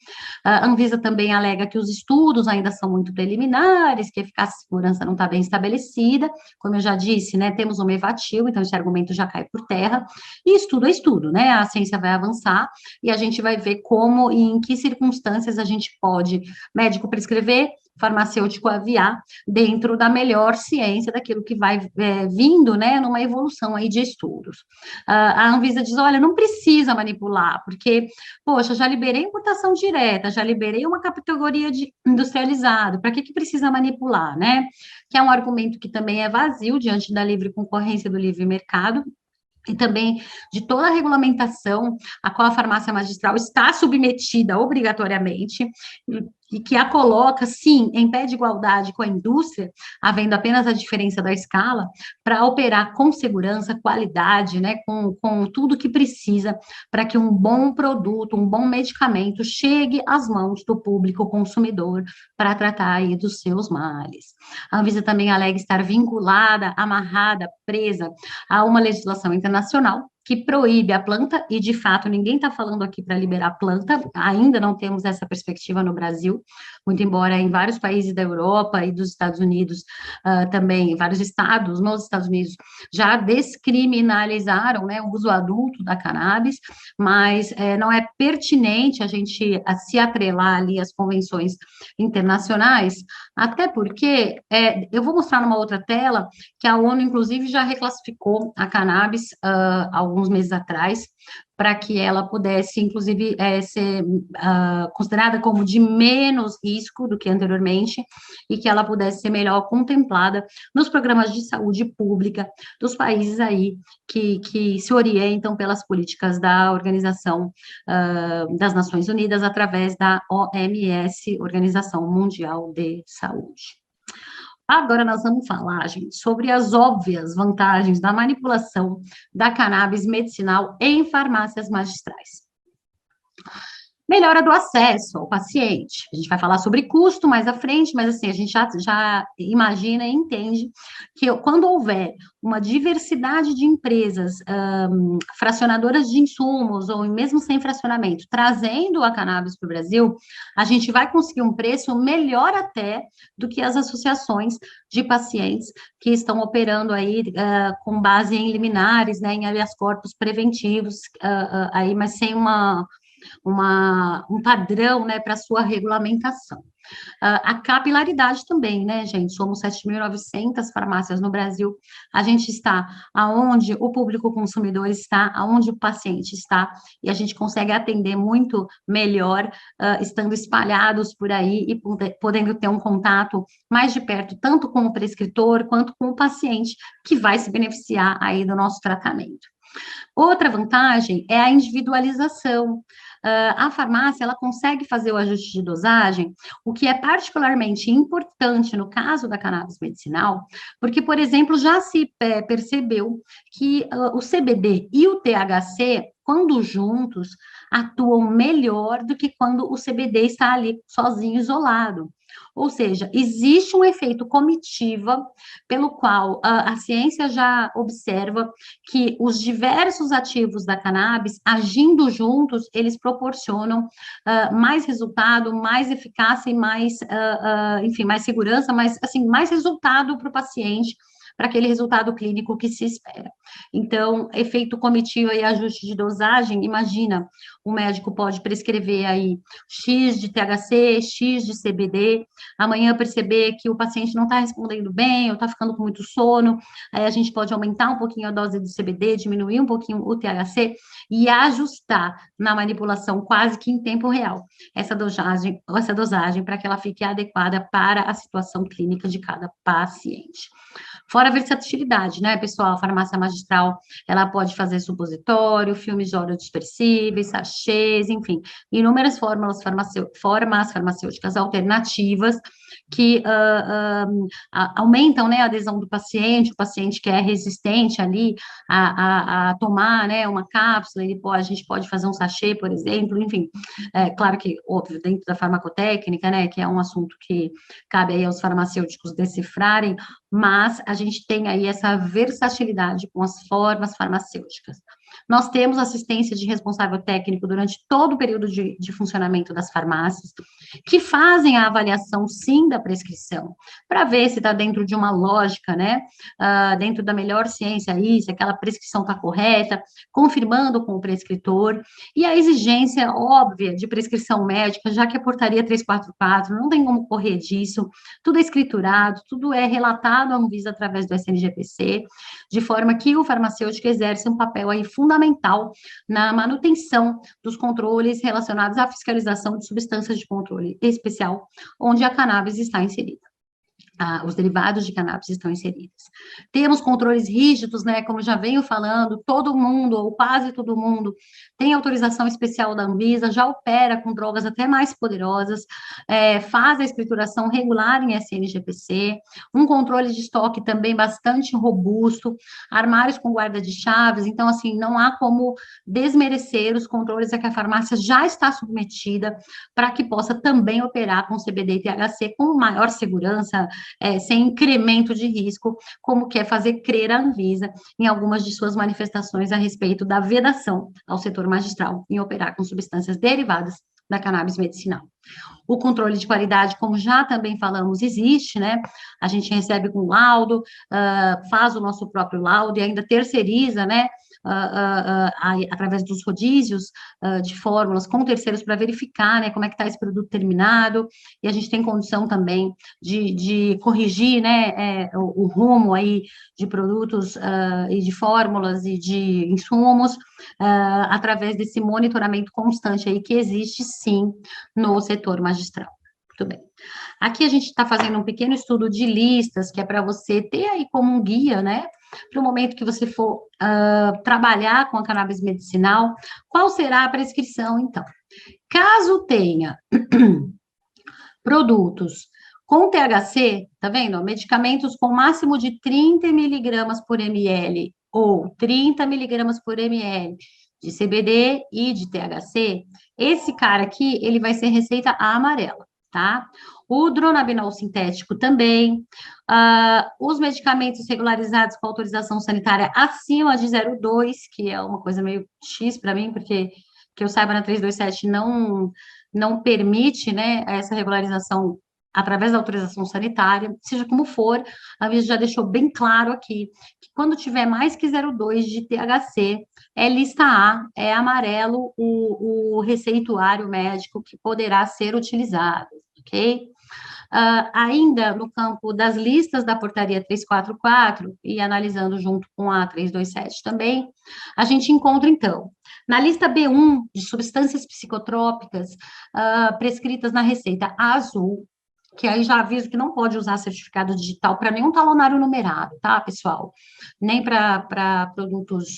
A Anvisa também alega que os estudos ainda são muito preliminares, que a eficácia e segurança não está bem estabelecida, como eu já disse, né, temos o Mevatil, então esse argumento já cai por terra, e estudo é estudo, né, a ciência vai avançar, e a gente vai ver como e em que circunstâncias a gente pode, médico prescrever, farmacêutico aviar, dentro da melhor ciência, daquilo que vai vindo, né, numa evolução aí de estudos. A Anvisa diz, olha, não precisa manipular, porque, poxa, já liberei importação direta, já liberei uma categoria de industrializado, para que precisa manipular, né? Que é um argumento que também é vazio diante da livre concorrência do livre mercado, e também de toda a regulamentação a qual a farmácia magistral está submetida obrigatoriamente, e que a coloca, sim, em pé de igualdade com a indústria, havendo apenas a diferença da escala, para operar com segurança, qualidade, né, com tudo que precisa para que um bom produto, um bom medicamento chegue às mãos do público consumidor para tratar aí dos seus males. A Anvisa também alega estar vinculada, amarrada, presa a uma legislação internacional que proíbe a planta, e de fato ninguém está falando aqui para liberar a planta, ainda não temos essa perspectiva no Brasil, muito embora em vários países da Europa e dos Estados Unidos também, vários estados nos Estados Unidos já descriminalizaram, né, o uso adulto da cannabis, mas não é pertinente a gente se atrelar ali às convenções internacionais, até porque, eu vou mostrar numa outra tela, que a ONU, inclusive, já reclassificou a cannabis há alguns meses atrás, para que ela pudesse, inclusive, ser considerada como de menos risco do que anteriormente, e que ela pudesse ser melhor contemplada nos programas de saúde pública dos países aí que se orientam pelas políticas da Organização das Nações Unidas, através da OMS, Organização Mundial de Saúde. Agora nós vamos falar, gente, sobre as óbvias vantagens da manipulação da cannabis medicinal em farmácias magistrais. Melhora do acesso ao paciente. A gente vai falar sobre custo mais à frente, mas assim, a gente já imagina e entende que quando houver uma diversidade de empresas fracionadoras de insumos, ou mesmo sem fracionamento, trazendo a cannabis para o Brasil, a gente vai conseguir um preço melhor até do que as associações de pacientes que estão operando aí com base em liminares, né, em habeas corpus preventivos, aí, mas sem um padrão, né, para sua regulamentação. A capilaridade também, né, gente? Somos 7.900 farmácias no Brasil. A gente está aonde o público consumidor está, aonde o paciente está, e a gente consegue atender muito melhor, estando espalhados por aí e podendo ter um contato mais de perto, tanto com o prescritor quanto com o paciente, que vai se beneficiar aí do nosso tratamento. Outra vantagem é a individualização. A farmácia, ela consegue fazer o ajuste de dosagem, o que é particularmente importante no caso da cannabis medicinal, porque, por exemplo, já se percebeu que o CBD e o THC, quando juntos, atuam melhor do que quando o CBD está ali sozinho, isolado. Ou seja, existe um efeito comitiva, pelo qual a ciência já observa que os diversos ativos da cannabis, agindo juntos, eles proporcionam mais resultado, mais eficácia e mais, enfim, mais segurança, mas, assim, mais resultado para o paciente, para aquele resultado clínico que se espera. Então, efeito comitiva e ajuste de dosagem, imagina, o médico pode prescrever aí X de THC, X de CBD, amanhã perceber que o paciente não está respondendo bem, ou está ficando com muito sono, aí a gente pode aumentar um pouquinho a dose de CBD, diminuir um pouquinho o THC, e ajustar na manipulação quase que em tempo real essa dosagem para que ela fique adequada para a situação clínica de cada paciente. Fora a versatilidade, né, pessoal? A farmácia magistral, ela pode fazer supositório, filmes de óleo dispersíveis, sachês, enfim, inúmeras formas farmacêuticas alternativas que aumentam, né, a adesão do paciente, o paciente que é resistente ali a tomar, né, uma cápsula, a gente pode fazer um sachê, por exemplo, enfim, claro que, óbvio, dentro da farmacotécnica, né, que é um assunto que cabe aí aos farmacêuticos decifrarem, mas a gente tem aí essa versatilidade com as formas farmacêuticas. Nós temos assistência de responsável técnico durante todo o período de funcionamento das farmácias, que fazem a avaliação, sim, da prescrição, para ver se está dentro de uma lógica, né, dentro da melhor ciência aí, se aquela prescrição está correta, confirmando com o prescritor, e a exigência óbvia de prescrição médica, já que a portaria 344 não tem como correr disso, tudo é escriturado, tudo é relatado à Anvisa através do SNGPC, de forma que o farmacêutico exerce um papel aí fundamental na manutenção dos controles relacionados à fiscalização de substâncias de controle especial, onde a cannabis está inserida. Os derivados de cannabis estão inseridos. Temos controles rígidos, né, como já venho falando, todo mundo, ou quase todo mundo, tem autorização especial da Anvisa, já opera com drogas até mais poderosas, faz a escrituração regular em SNGPC, um controle de estoque também bastante robusto, armários com guarda de chaves, então, assim, não há como desmerecer os controles a que a farmácia já está submetida para que possa também operar com CBD e THC com maior segurança, sem incremento de risco, como quer fazer crer a Anvisa em algumas de suas manifestações a respeito da vedação ao setor magistral em operar com substâncias derivadas da cannabis medicinal. O controle de qualidade, como já também falamos, existe, né? A gente recebe com laudo, faz o nosso próprio laudo e ainda terceiriza, né, através dos rodízios de fórmulas com terceiros para verificar, né, como é que está esse produto terminado, e a gente tem condição também de corrigir, né, o rumo aí de produtos e de fórmulas e de insumos, através desse monitoramento constante aí que existe, sim, no setor magistral. Muito bem. Aqui a gente está fazendo um pequeno estudo de listas, que é para você ter aí como um guia, né, para o momento que você for trabalhar com a cannabis medicinal, qual será a prescrição, então? Caso tenha produtos com THC, tá vendo? Medicamentos com máximo de 30 miligramas por ml ou 30 miligramas por ml de CBD e de THC, esse cara aqui, ele vai ser receita amarela, tá? O dronabinol sintético também, os medicamentos regularizados com autorização sanitária acima de 0,2, que é uma coisa meio X para mim, porque que eu saiba na 327 não permite, né, essa regularização através da autorização sanitária, seja como for, a Anvisa já deixou bem claro aqui, que quando tiver mais que 0,2 de THC, é lista A, é amarelo o receituário médico que poderá ser utilizado, ok? Ainda no campo das listas da portaria 344, e analisando junto com a 327 também, a gente encontra, então, na lista B1 de substâncias psicotrópicas prescritas na receita azul, que aí já aviso que não pode usar certificado digital para nenhum talonário numerado, tá, pessoal? Nem para produtos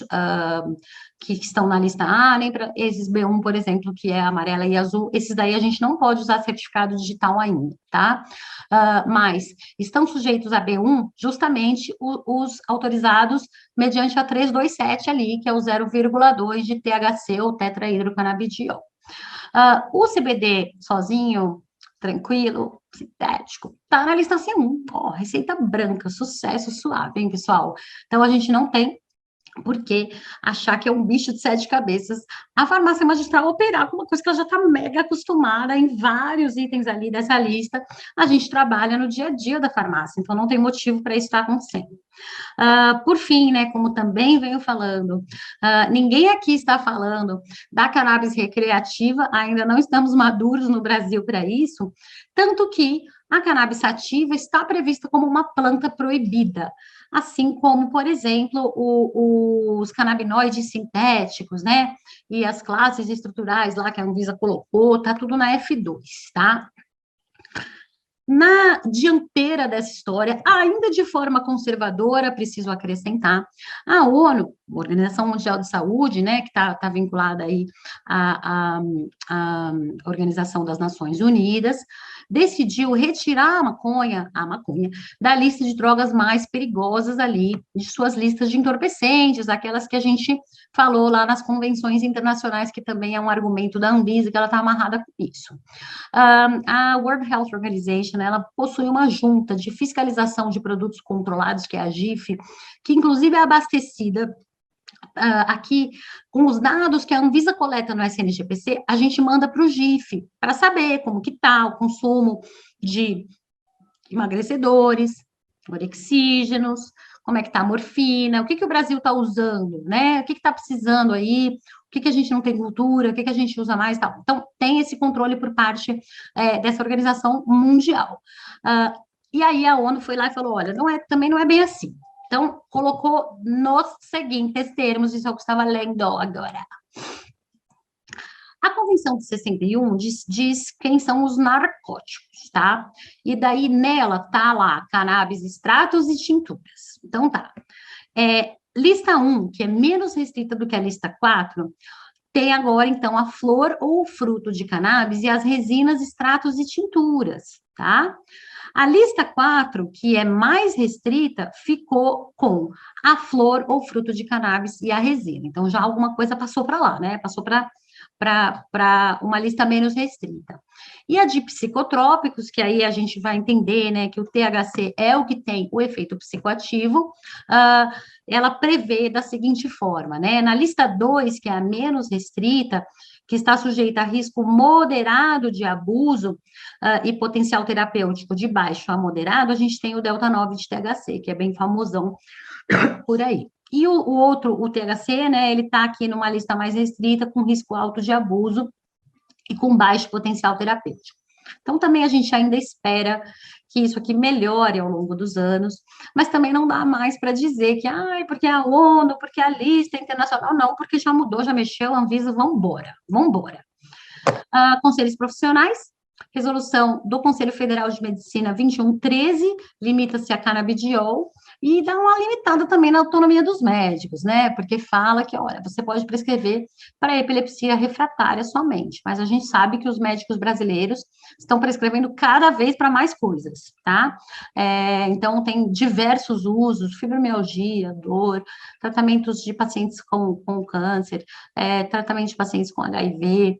que estão na lista A, nem para esses B1, por exemplo, que é amarela e azul, esses daí a gente não pode usar certificado digital ainda, tá? Mas estão sujeitos a B1 justamente os autorizados mediante a 327 ali, que é o 0,2 de THC ou tetrahidrocannabidiol. O CBD sozinho, tranquilo, sintético, tá na lista C1, ó, receita branca, sucesso suave, hein, pessoal? Então, a gente não tem por que achar que é um bicho de 7 cabeças a farmácia magistral operar com uma coisa que ela já está mega acostumada em vários itens ali dessa lista. A gente trabalha no dia a dia da farmácia, então não tem motivo para isso estar acontecendo. Por fim, né, como também venho falando, ninguém aqui está falando da cannabis recreativa, ainda não estamos maduros no Brasil para isso, tanto que a cannabis sativa está prevista como uma planta proibida, assim como, por exemplo, os canabinoides sintéticos, né, e as classes estruturais lá que a Anvisa colocou, tá tudo na F2, tá? Na dianteira dessa história, ainda de forma conservadora, preciso acrescentar, a ONU, a Organização Mundial de Saúde, né, que está vinculada aí à Organização das Nações Unidas, decidiu retirar a maconha da lista de drogas mais perigosas ali, de suas listas de entorpecentes, aquelas que a gente falou lá nas convenções internacionais, que também é um argumento da Anvisa, que ela está amarrada com isso. A World Health Organization, ela possui uma junta de fiscalização de produtos controlados, que é a GIF, que inclusive é abastecida aqui com os dados que a Anvisa coleta no SNGPC, a gente manda para o GIF, para saber como que está o consumo de emagrecedores, orexígenos, como é que está a morfina, o que que o Brasil está usando, né? O que que está precisando aí, o que que a gente não tem cultura, o que que a gente usa mais, tal. Então, tem esse controle por parte dessa organização mundial. E aí a ONU foi lá e falou, olha, também não é bem assim. Então, colocou nos seguintes termos, isso é o que estava lendo agora. A Convenção de 61 diz quem são os narcóticos, tá? E daí nela tá lá cannabis, extratos e tinturas. Então tá. Lista 1, que é menos restrita do que a lista 4, tem agora, então, a flor ou o fruto de cannabis e as resinas, extratos e tinturas, tá? A lista 4, que é mais restrita, ficou com a flor ou fruto de cannabis e a resina. Então, já alguma coisa passou para lá, né? Passou para uma lista menos restrita. E a de psicotrópicos, que aí a gente vai entender, né, que o THC é o que tem o efeito psicoativo, ela prevê da seguinte forma, né, na lista 2, que é a menos restrita, que está sujeita a risco moderado de abuso e potencial terapêutico de baixo a moderado, a gente tem o delta 9 de THC, que é bem famosão por aí. E o outro, o THC, né, ele está aqui numa lista mais restrita, com risco alto de abuso e com baixo potencial terapêutico. Então, também a gente ainda espera que isso aqui melhore ao longo dos anos, mas também não dá mais para dizer que, porque a ONU, porque a lista internacional, não, porque já mudou, já mexeu, a Anvisa, vamos embora, vamos embora. Conselhos profissionais, resolução do Conselho Federal de Medicina 2113, limita-se a canabidiol, e dá uma limitada também na autonomia dos médicos, né? Porque fala que, olha, você pode prescrever para epilepsia refratária somente, mas a gente sabe que os médicos brasileiros estão prescrevendo cada vez para mais coisas, tá? Então, tem diversos usos, fibromialgia, dor, tratamentos de pacientes com câncer, tratamento de pacientes com HIV,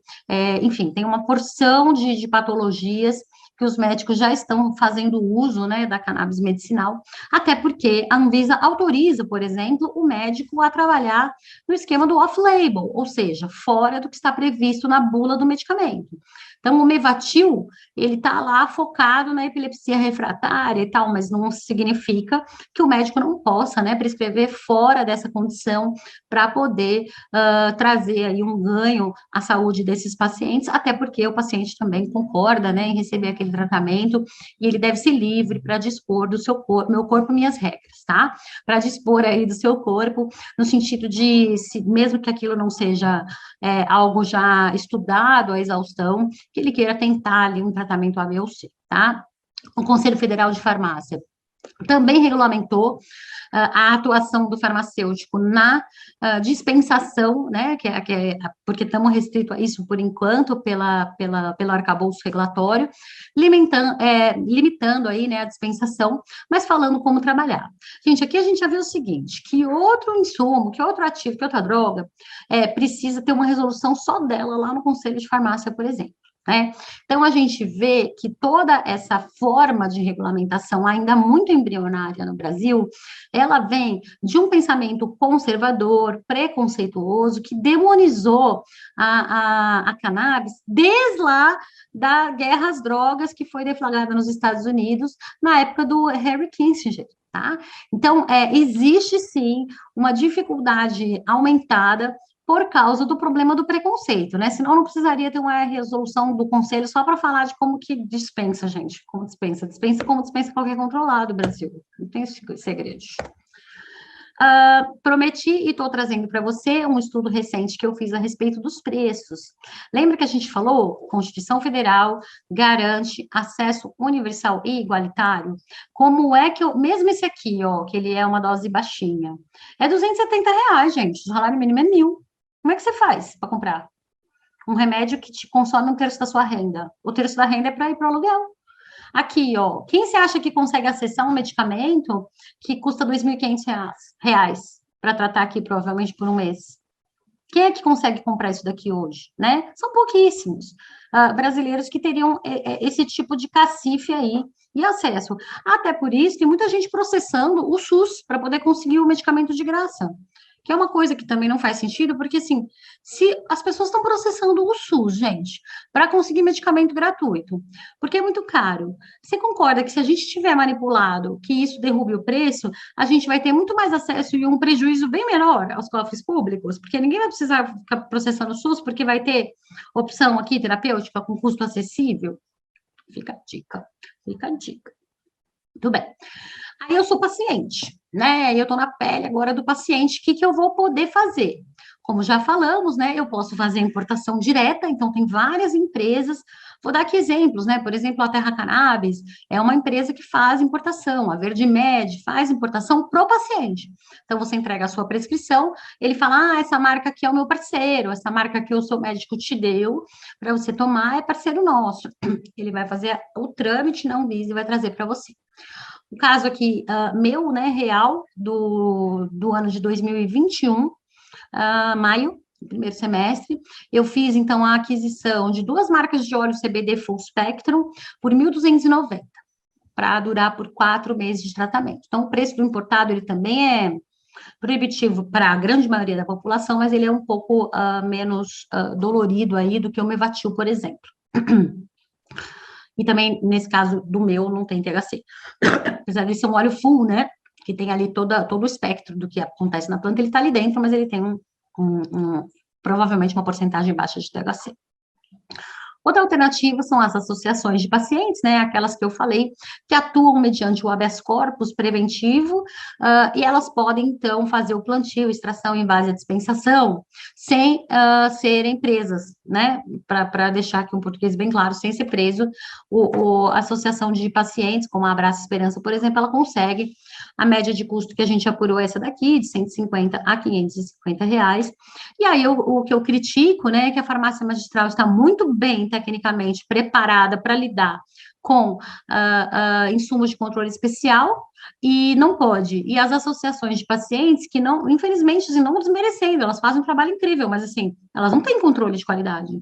enfim, tem uma porção de patologias que os médicos já estão fazendo uso, né, da cannabis medicinal, até porque a Anvisa autoriza, por exemplo, o médico a trabalhar no esquema do off-label, ou seja, fora do que está previsto na bula do medicamento. Então, o Mevatil, ele está lá focado na epilepsia refratária e tal, mas não significa que o médico não possa, né, prescrever fora dessa condição para poder trazer aí um ganho à saúde desses pacientes, até porque o paciente também concorda, né, em receber aquele tratamento e ele deve ser livre para dispor do seu corpo, meu corpo, minhas regras, tá? Para dispor aí do seu corpo, no sentido de, mesmo que aquilo não seja algo já estudado à exaustão, que ele queira tentar ali um tratamento A, B ou C, tá? O Conselho Federal de Farmácia também regulamentou a atuação do farmacêutico na dispensação, né, porque estamos restritos a isso por enquanto pelo arcabouço regulatório, limitando aí, né, a dispensação, mas falando como trabalhar. Gente, aqui a gente já viu o seguinte, que outro insumo, que outro ativo, que outra droga, precisa ter uma resolução só dela lá no Conselho de Farmácia, por exemplo. Né? Então, a gente vê que toda essa forma de regulamentação, ainda muito embrionária no Brasil, ela vem de um pensamento conservador, preconceituoso, que demonizou a cannabis desde lá da guerra às drogas, que foi deflagrada nos Estados Unidos, na época do Henry Kissinger. Tá? Então, existe sim uma dificuldade aumentada por causa do problema do preconceito, né? Senão não precisaria ter uma resolução do conselho só para falar de como que dispensa, gente. Como dispensa. Dispensa como dispensa qualquer controlado, Brasil. Não tem segredos. Prometi e estou trazendo para você um estudo recente que eu fiz a respeito dos preços. Lembra que a gente falou? Constituição Federal garante acesso universal e igualitário. Como é que mesmo esse aqui, ó, que ele é uma dose baixinha, é R$ 270, gente. O salário mínimo é 1.000. Como é que você faz para comprar? Um remédio que te consome um terço da sua renda. O terço da renda é para ir para o aluguel. Aqui, ó, quem você acha que consegue acessar um medicamento que custa R$ 2.500 para tratar aqui, provavelmente, por um mês? Quem é que consegue comprar isso daqui hoje, né? São pouquíssimos brasileiros que teriam esse tipo de cacife aí e acesso. Até por isso, tem muita gente processando o SUS para poder conseguir o medicamento de graça. Que é uma coisa que também não faz sentido, porque, assim, se as pessoas estão processando o SUS, gente, para conseguir medicamento gratuito, porque é muito caro. Você concorda que se a gente tiver manipulado, que isso derrube o preço, a gente vai ter muito mais acesso e um prejuízo bem menor aos cofres públicos, porque ninguém vai precisar ficar processando o SUS, porque vai ter opção aqui terapêutica com custo acessível? Fica a dica, fica a dica. Tudo bem. Aí eu sou paciente, né? Eu estou na pele agora do paciente, o que eu vou poder fazer? Como já falamos, né? Eu posso fazer importação direta, então tem várias empresas. Vou dar aqui exemplos, né? Por exemplo, a Terra Cannabis é uma empresa que faz importação, a Verde Med faz importação pro paciente. Então, você entrega a sua prescrição, ele fala, essa marca aqui é o meu parceiro, essa marca que o seu médico te deu para você tomar é parceiro nosso. Ele vai fazer o trâmite na Anvisa e vai trazer para você. O caso aqui, meu, né, real, do ano de 2021, maio, primeiro semestre, eu fiz, então, a aquisição de 2 marcas de óleo CBD Full Spectrum por R$ 1.290, para durar por 4 meses de tratamento. Então, o preço do importado, ele também é proibitivo para a grande maioria da população, mas ele é um pouco menos dolorido aí do que o Mevatil, por exemplo. E também, nesse caso do meu, não tem THC. Apesar de ser um óleo full, né? que tem ali todo o espectro do que acontece na planta, ele está ali dentro, mas ele tem provavelmente uma porcentagem baixa de THC. Outra alternativa são as associações de pacientes, né, aquelas que eu falei, que atuam mediante o habeas corpus preventivo, e elas podem, então, fazer o plantio, extração, invase e dispensação, sem serem presas, né, para deixar aqui um português bem claro, sem ser preso, a associação de pacientes, como a Abraço Esperança, por exemplo, ela consegue a média de custo que a gente apurou essa daqui, de 150 a 550 reais, e aí o que eu critico, né, é que a farmácia magistral está muito bem tecnicamente preparada para lidar com insumos de controle especial e não pode. E as associações de pacientes que não, infelizmente, assim, não desmerecendo, elas fazem um trabalho incrível, mas assim, elas não têm controle de qualidade.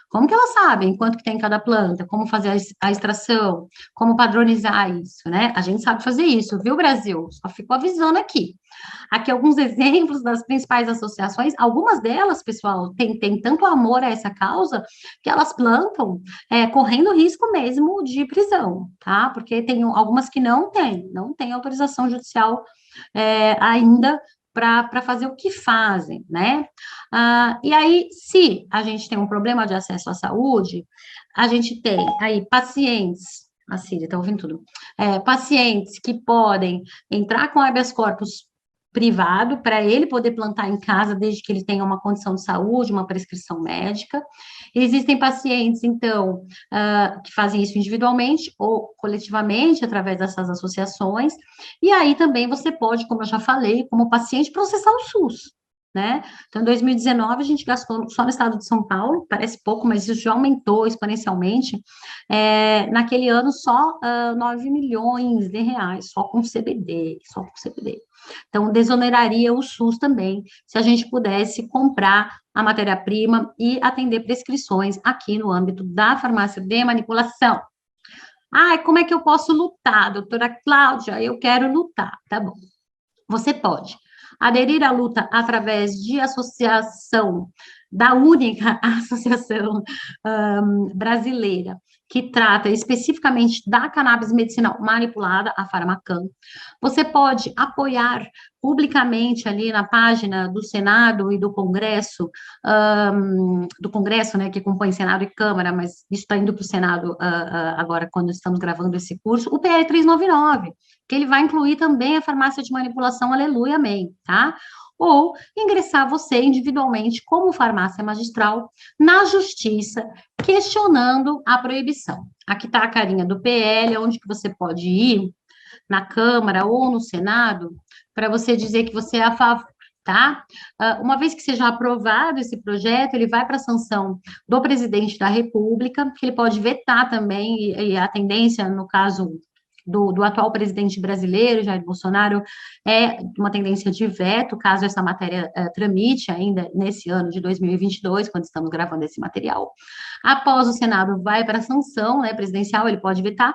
Como que elas sabem quanto que tem em cada planta, como fazer a extração, como padronizar isso, né? A gente sabe fazer isso, viu, Brasil? Só fico avisando aqui. Aqui alguns exemplos das principais associações, algumas delas, pessoal, têm tanto amor a essa causa que elas plantam correndo risco mesmo de prisão, tá? Porque tem algumas que não têm autorização judicial ainda para fazer o que fazem, né? E aí, se a gente tem um problema de acesso à saúde, a gente tem aí pacientes, a Síria está ouvindo tudo, pacientes que podem entrar com habeas corpus privado, para ele poder plantar em casa, desde que ele tenha uma condição de saúde, uma prescrição médica. Existem pacientes, então, que fazem isso individualmente ou coletivamente, através dessas associações, e aí também você pode, como eu já falei, como paciente, processar o SUS, né? Então, em 2019, a gente gastou só no estado de São Paulo, parece pouco, mas isso já aumentou exponencialmente. Naquele ano, só 9 milhões de reais, só com CBD, só com CBD. Então, desoneraria o SUS também, se a gente pudesse comprar a matéria-prima e atender prescrições aqui no âmbito da farmácia de manipulação. Como é que eu posso lutar, doutora Cláudia? Eu quero lutar, tá bom. Você pode aderir à luta através de associação, da única associação brasileira que trata especificamente da cannabis medicinal manipulada, a Farmacan. Você pode apoiar publicamente ali na página do Senado e do Congresso, né, que compõe Senado e Câmara, mas isso está indo para o Senado agora, quando estamos gravando esse curso, o PL 399, que ele vai incluir também a farmácia de manipulação, aleluia, amém, tá? Ou ingressar você individualmente como farmácia magistral na justiça, questionando a proibição. Aqui está a carinha do PL, onde que você pode ir, na Câmara ou no Senado, para você dizer que você é a favor, tá? Uma vez que seja aprovado esse projeto, ele vai para a sanção do presidente da República, que ele pode vetar também, e a tendência, no caso do atual presidente brasileiro, Jair Bolsonaro, é uma tendência de veto, caso essa matéria tramite ainda nesse ano de 2022, quando estamos gravando esse material. Após o Senado, vai para a sanção, né, presidencial, ele pode vetar,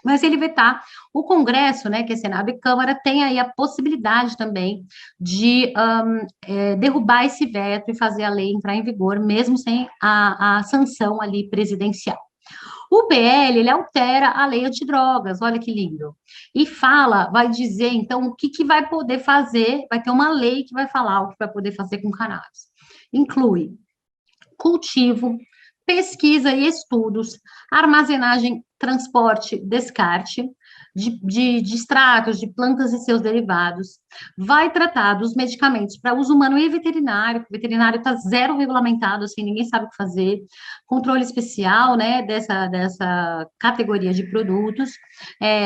mas se ele vetar, o Congresso, né, que é Senado e Câmara, tem aí a possibilidade também de derrubar esse veto e fazer a lei entrar em vigor, mesmo sem a sanção ali presidencial. O PL, ele altera a lei antidrogas, olha que lindo. E fala, vai dizer, então, o que vai poder fazer, vai ter uma lei que vai falar o que vai poder fazer com cannabis. Inclui cultivo, pesquisa e estudos, armazenagem, transporte, descarte de extratos de plantas e seus derivados, vai tratar dos medicamentos para uso humano e veterinário, o veterinário está zero regulamentado, assim, ninguém sabe o que fazer, controle especial, né, dessa categoria de produtos,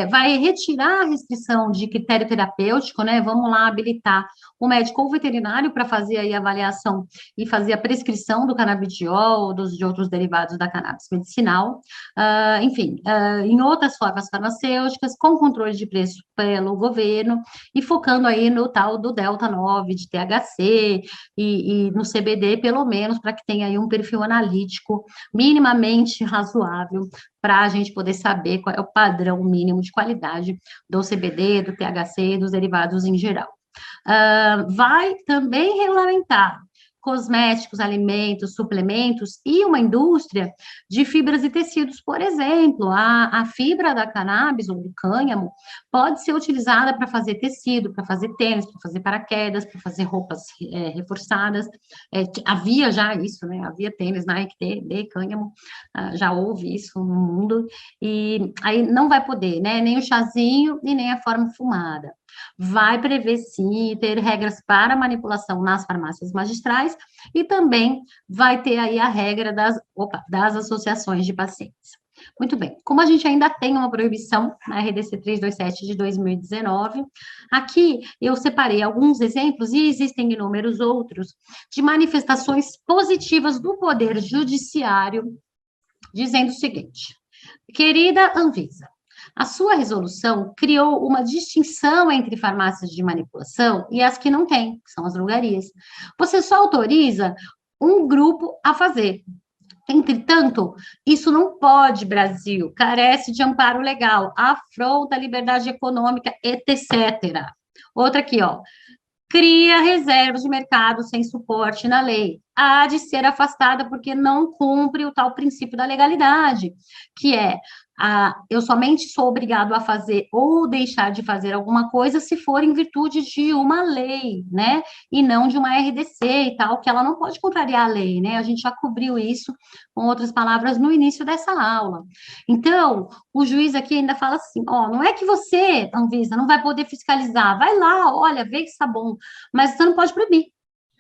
vai retirar a restrição de critério terapêutico, né, vamos lá habilitar o médico ou o veterinário para fazer aí a avaliação e fazer a prescrição do canabidiol, de outros derivados da cannabis medicinal, enfim, em outras formas farmacêuticas, com controle de preço pelo governo, e focando aí no tal do Delta 9, de THC, e no CBD, pelo menos, para que tenha aí um perfil analítico minimamente razoável, para a gente poder saber qual é o padrão mínimo de qualidade do CBD, do THC, dos derivados em geral. Vai também regulamentar cosméticos, alimentos, suplementos e uma indústria de fibras e tecidos. Por exemplo, a fibra da cannabis ou do cânhamo pode ser utilizada para fazer tecido, para fazer tênis, para fazer paraquedas, para fazer roupas reforçadas. Havia já isso, né? Havia tênis Nike de cânhamo, já houve isso no mundo, e aí não vai poder, né? Nem o chazinho e nem a forma fumada. Vai prever, sim, ter regras para manipulação nas farmácias magistrais e também vai ter aí a regra das associações de pacientes. Muito bem, como a gente ainda tem uma proibição na RDC 327 de 2019, aqui eu separei alguns exemplos, e existem inúmeros outros, de manifestações positivas do Poder Judiciário, dizendo o seguinte: querida Anvisa, a sua resolução criou uma distinção entre farmácias de manipulação e as que não têm, que são as drogarias. Você só autoriza um grupo a fazer. Entretanto, isso não pode, Brasil, carece de amparo legal, afronta a liberdade econômica, etc. Outra aqui, ó. Cria reservas de mercado sem suporte na lei. Há de ser afastada porque não cumpre o tal princípio da legalidade, que é eu somente sou obrigado a fazer ou deixar de fazer alguma coisa se for em virtude de uma lei, né? E não de uma RDC e tal, que ela não pode contrariar a lei, né? A gente já cobriu isso, com outras palavras, no início dessa aula. Então, o juiz aqui ainda fala assim, ó, não é que você, Anvisa, não vai poder fiscalizar, vai lá, olha, vê que está bom, mas você não pode proibir.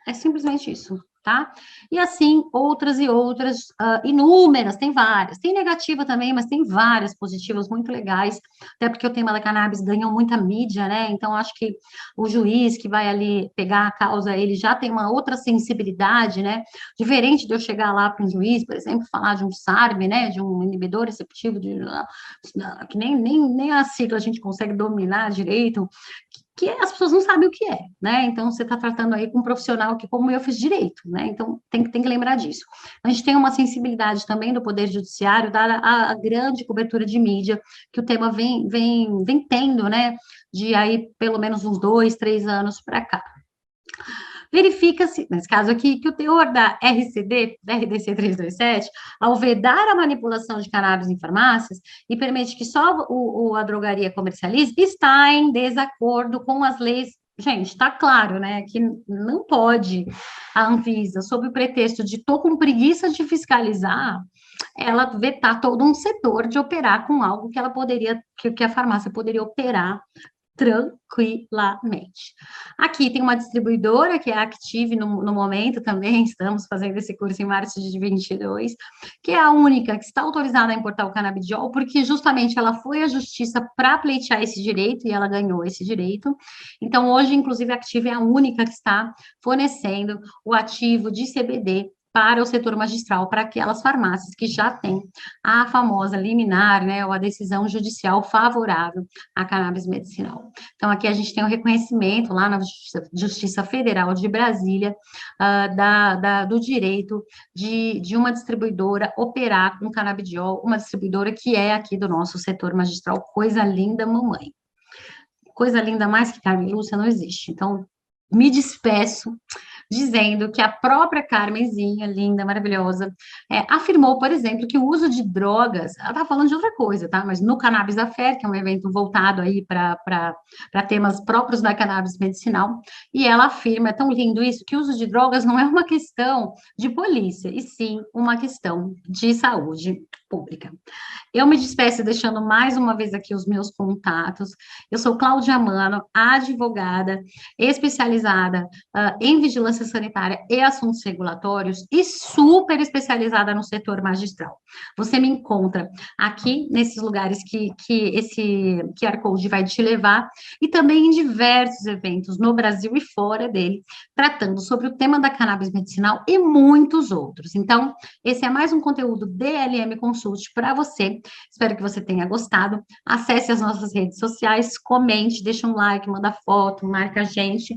É simplesmente isso, tá? E assim, outras e outras, inúmeras, tem várias. Tem negativa também, mas tem várias positivas muito legais, até porque o tema da cannabis ganhou muita mídia, né? Então, acho que o juiz que vai ali pegar a causa, ele já tem uma outra sensibilidade, né? Diferente de eu chegar lá para um juiz, por exemplo, falar de um SARB, né? De um inibidor receptivo, que nem a sigla a gente consegue dominar direito, que as pessoas não sabem o que é, né? Então, você está tratando aí com um profissional que, como eu, fiz direito, né? Então, tem que lembrar disso. A gente tem uma sensibilidade também do Poder Judiciário, dada a grande cobertura de mídia que o tema vem tendo, né? De aí, pelo menos uns 2, 3 anos para cá. Verifica-se, nesse caso aqui, que o teor da RDC 327, ao vedar a manipulação de cannabis em farmácias e permite que só a drogaria comercialize, está em desacordo com as leis. Gente, está claro, né, que não pode a Anvisa, sob o pretexto de estou com preguiça de fiscalizar, ela vetar todo um setor de operar com algo que ela poderia, que a farmácia poderia operar tranquilamente. Aqui tem uma distribuidora que é a Active no momento também, estamos fazendo esse curso em março de 22, que é a única que está autorizada a importar o canabidiol, porque justamente ela foi à justiça para pleitear esse direito e ela ganhou esse direito. Então, hoje, inclusive, a Active é a única que está fornecendo o ativo de CBD para o setor magistral, para aquelas farmácias que já têm a famosa liminar, né, ou a decisão judicial favorável à cannabis medicinal. Então, aqui a gente tem o reconhecimento lá na Justiça Federal de Brasília do direito de uma distribuidora operar com canabidiol, uma distribuidora que é aqui do nosso setor magistral. Coisa linda, mamãe. Coisa linda mais que Carmen Lúcia não existe. Então, me despeço dizendo que a própria Carmenzinha, linda, maravilhosa, afirmou, por exemplo, que o uso de drogas, ela está falando de outra coisa, tá? Mas no Cannabis Affair, que é um evento voltado aí para temas próprios da cannabis medicinal, e ela afirma, é tão lindo isso, que o uso de drogas não é uma questão de polícia, e sim uma questão de saúde pública. Eu me despeço deixando mais uma vez aqui os meus contatos. Eu sou Cláudia Mano, advogada especializada em vigilância sanitária e assuntos regulatórios e super especializada no setor magistral. Você me encontra aqui nesses lugares que esse QR Code vai te levar e também em diversos eventos no Brasil e fora dele, tratando sobre o tema da cannabis medicinal e muitos outros. Então, esse é mais um conteúdo DLM Consult para você. Espero que você tenha gostado. Acesse as nossas redes sociais, comente, deixa um like, manda foto, marca a gente,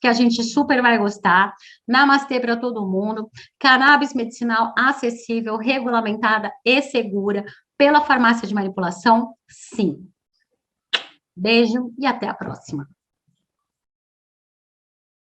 que a gente super vai gostar. Namastê para todo mundo. Cannabis medicinal acessível, regulamentada e segura pela farmácia de manipulação? Sim. Beijo e até a próxima.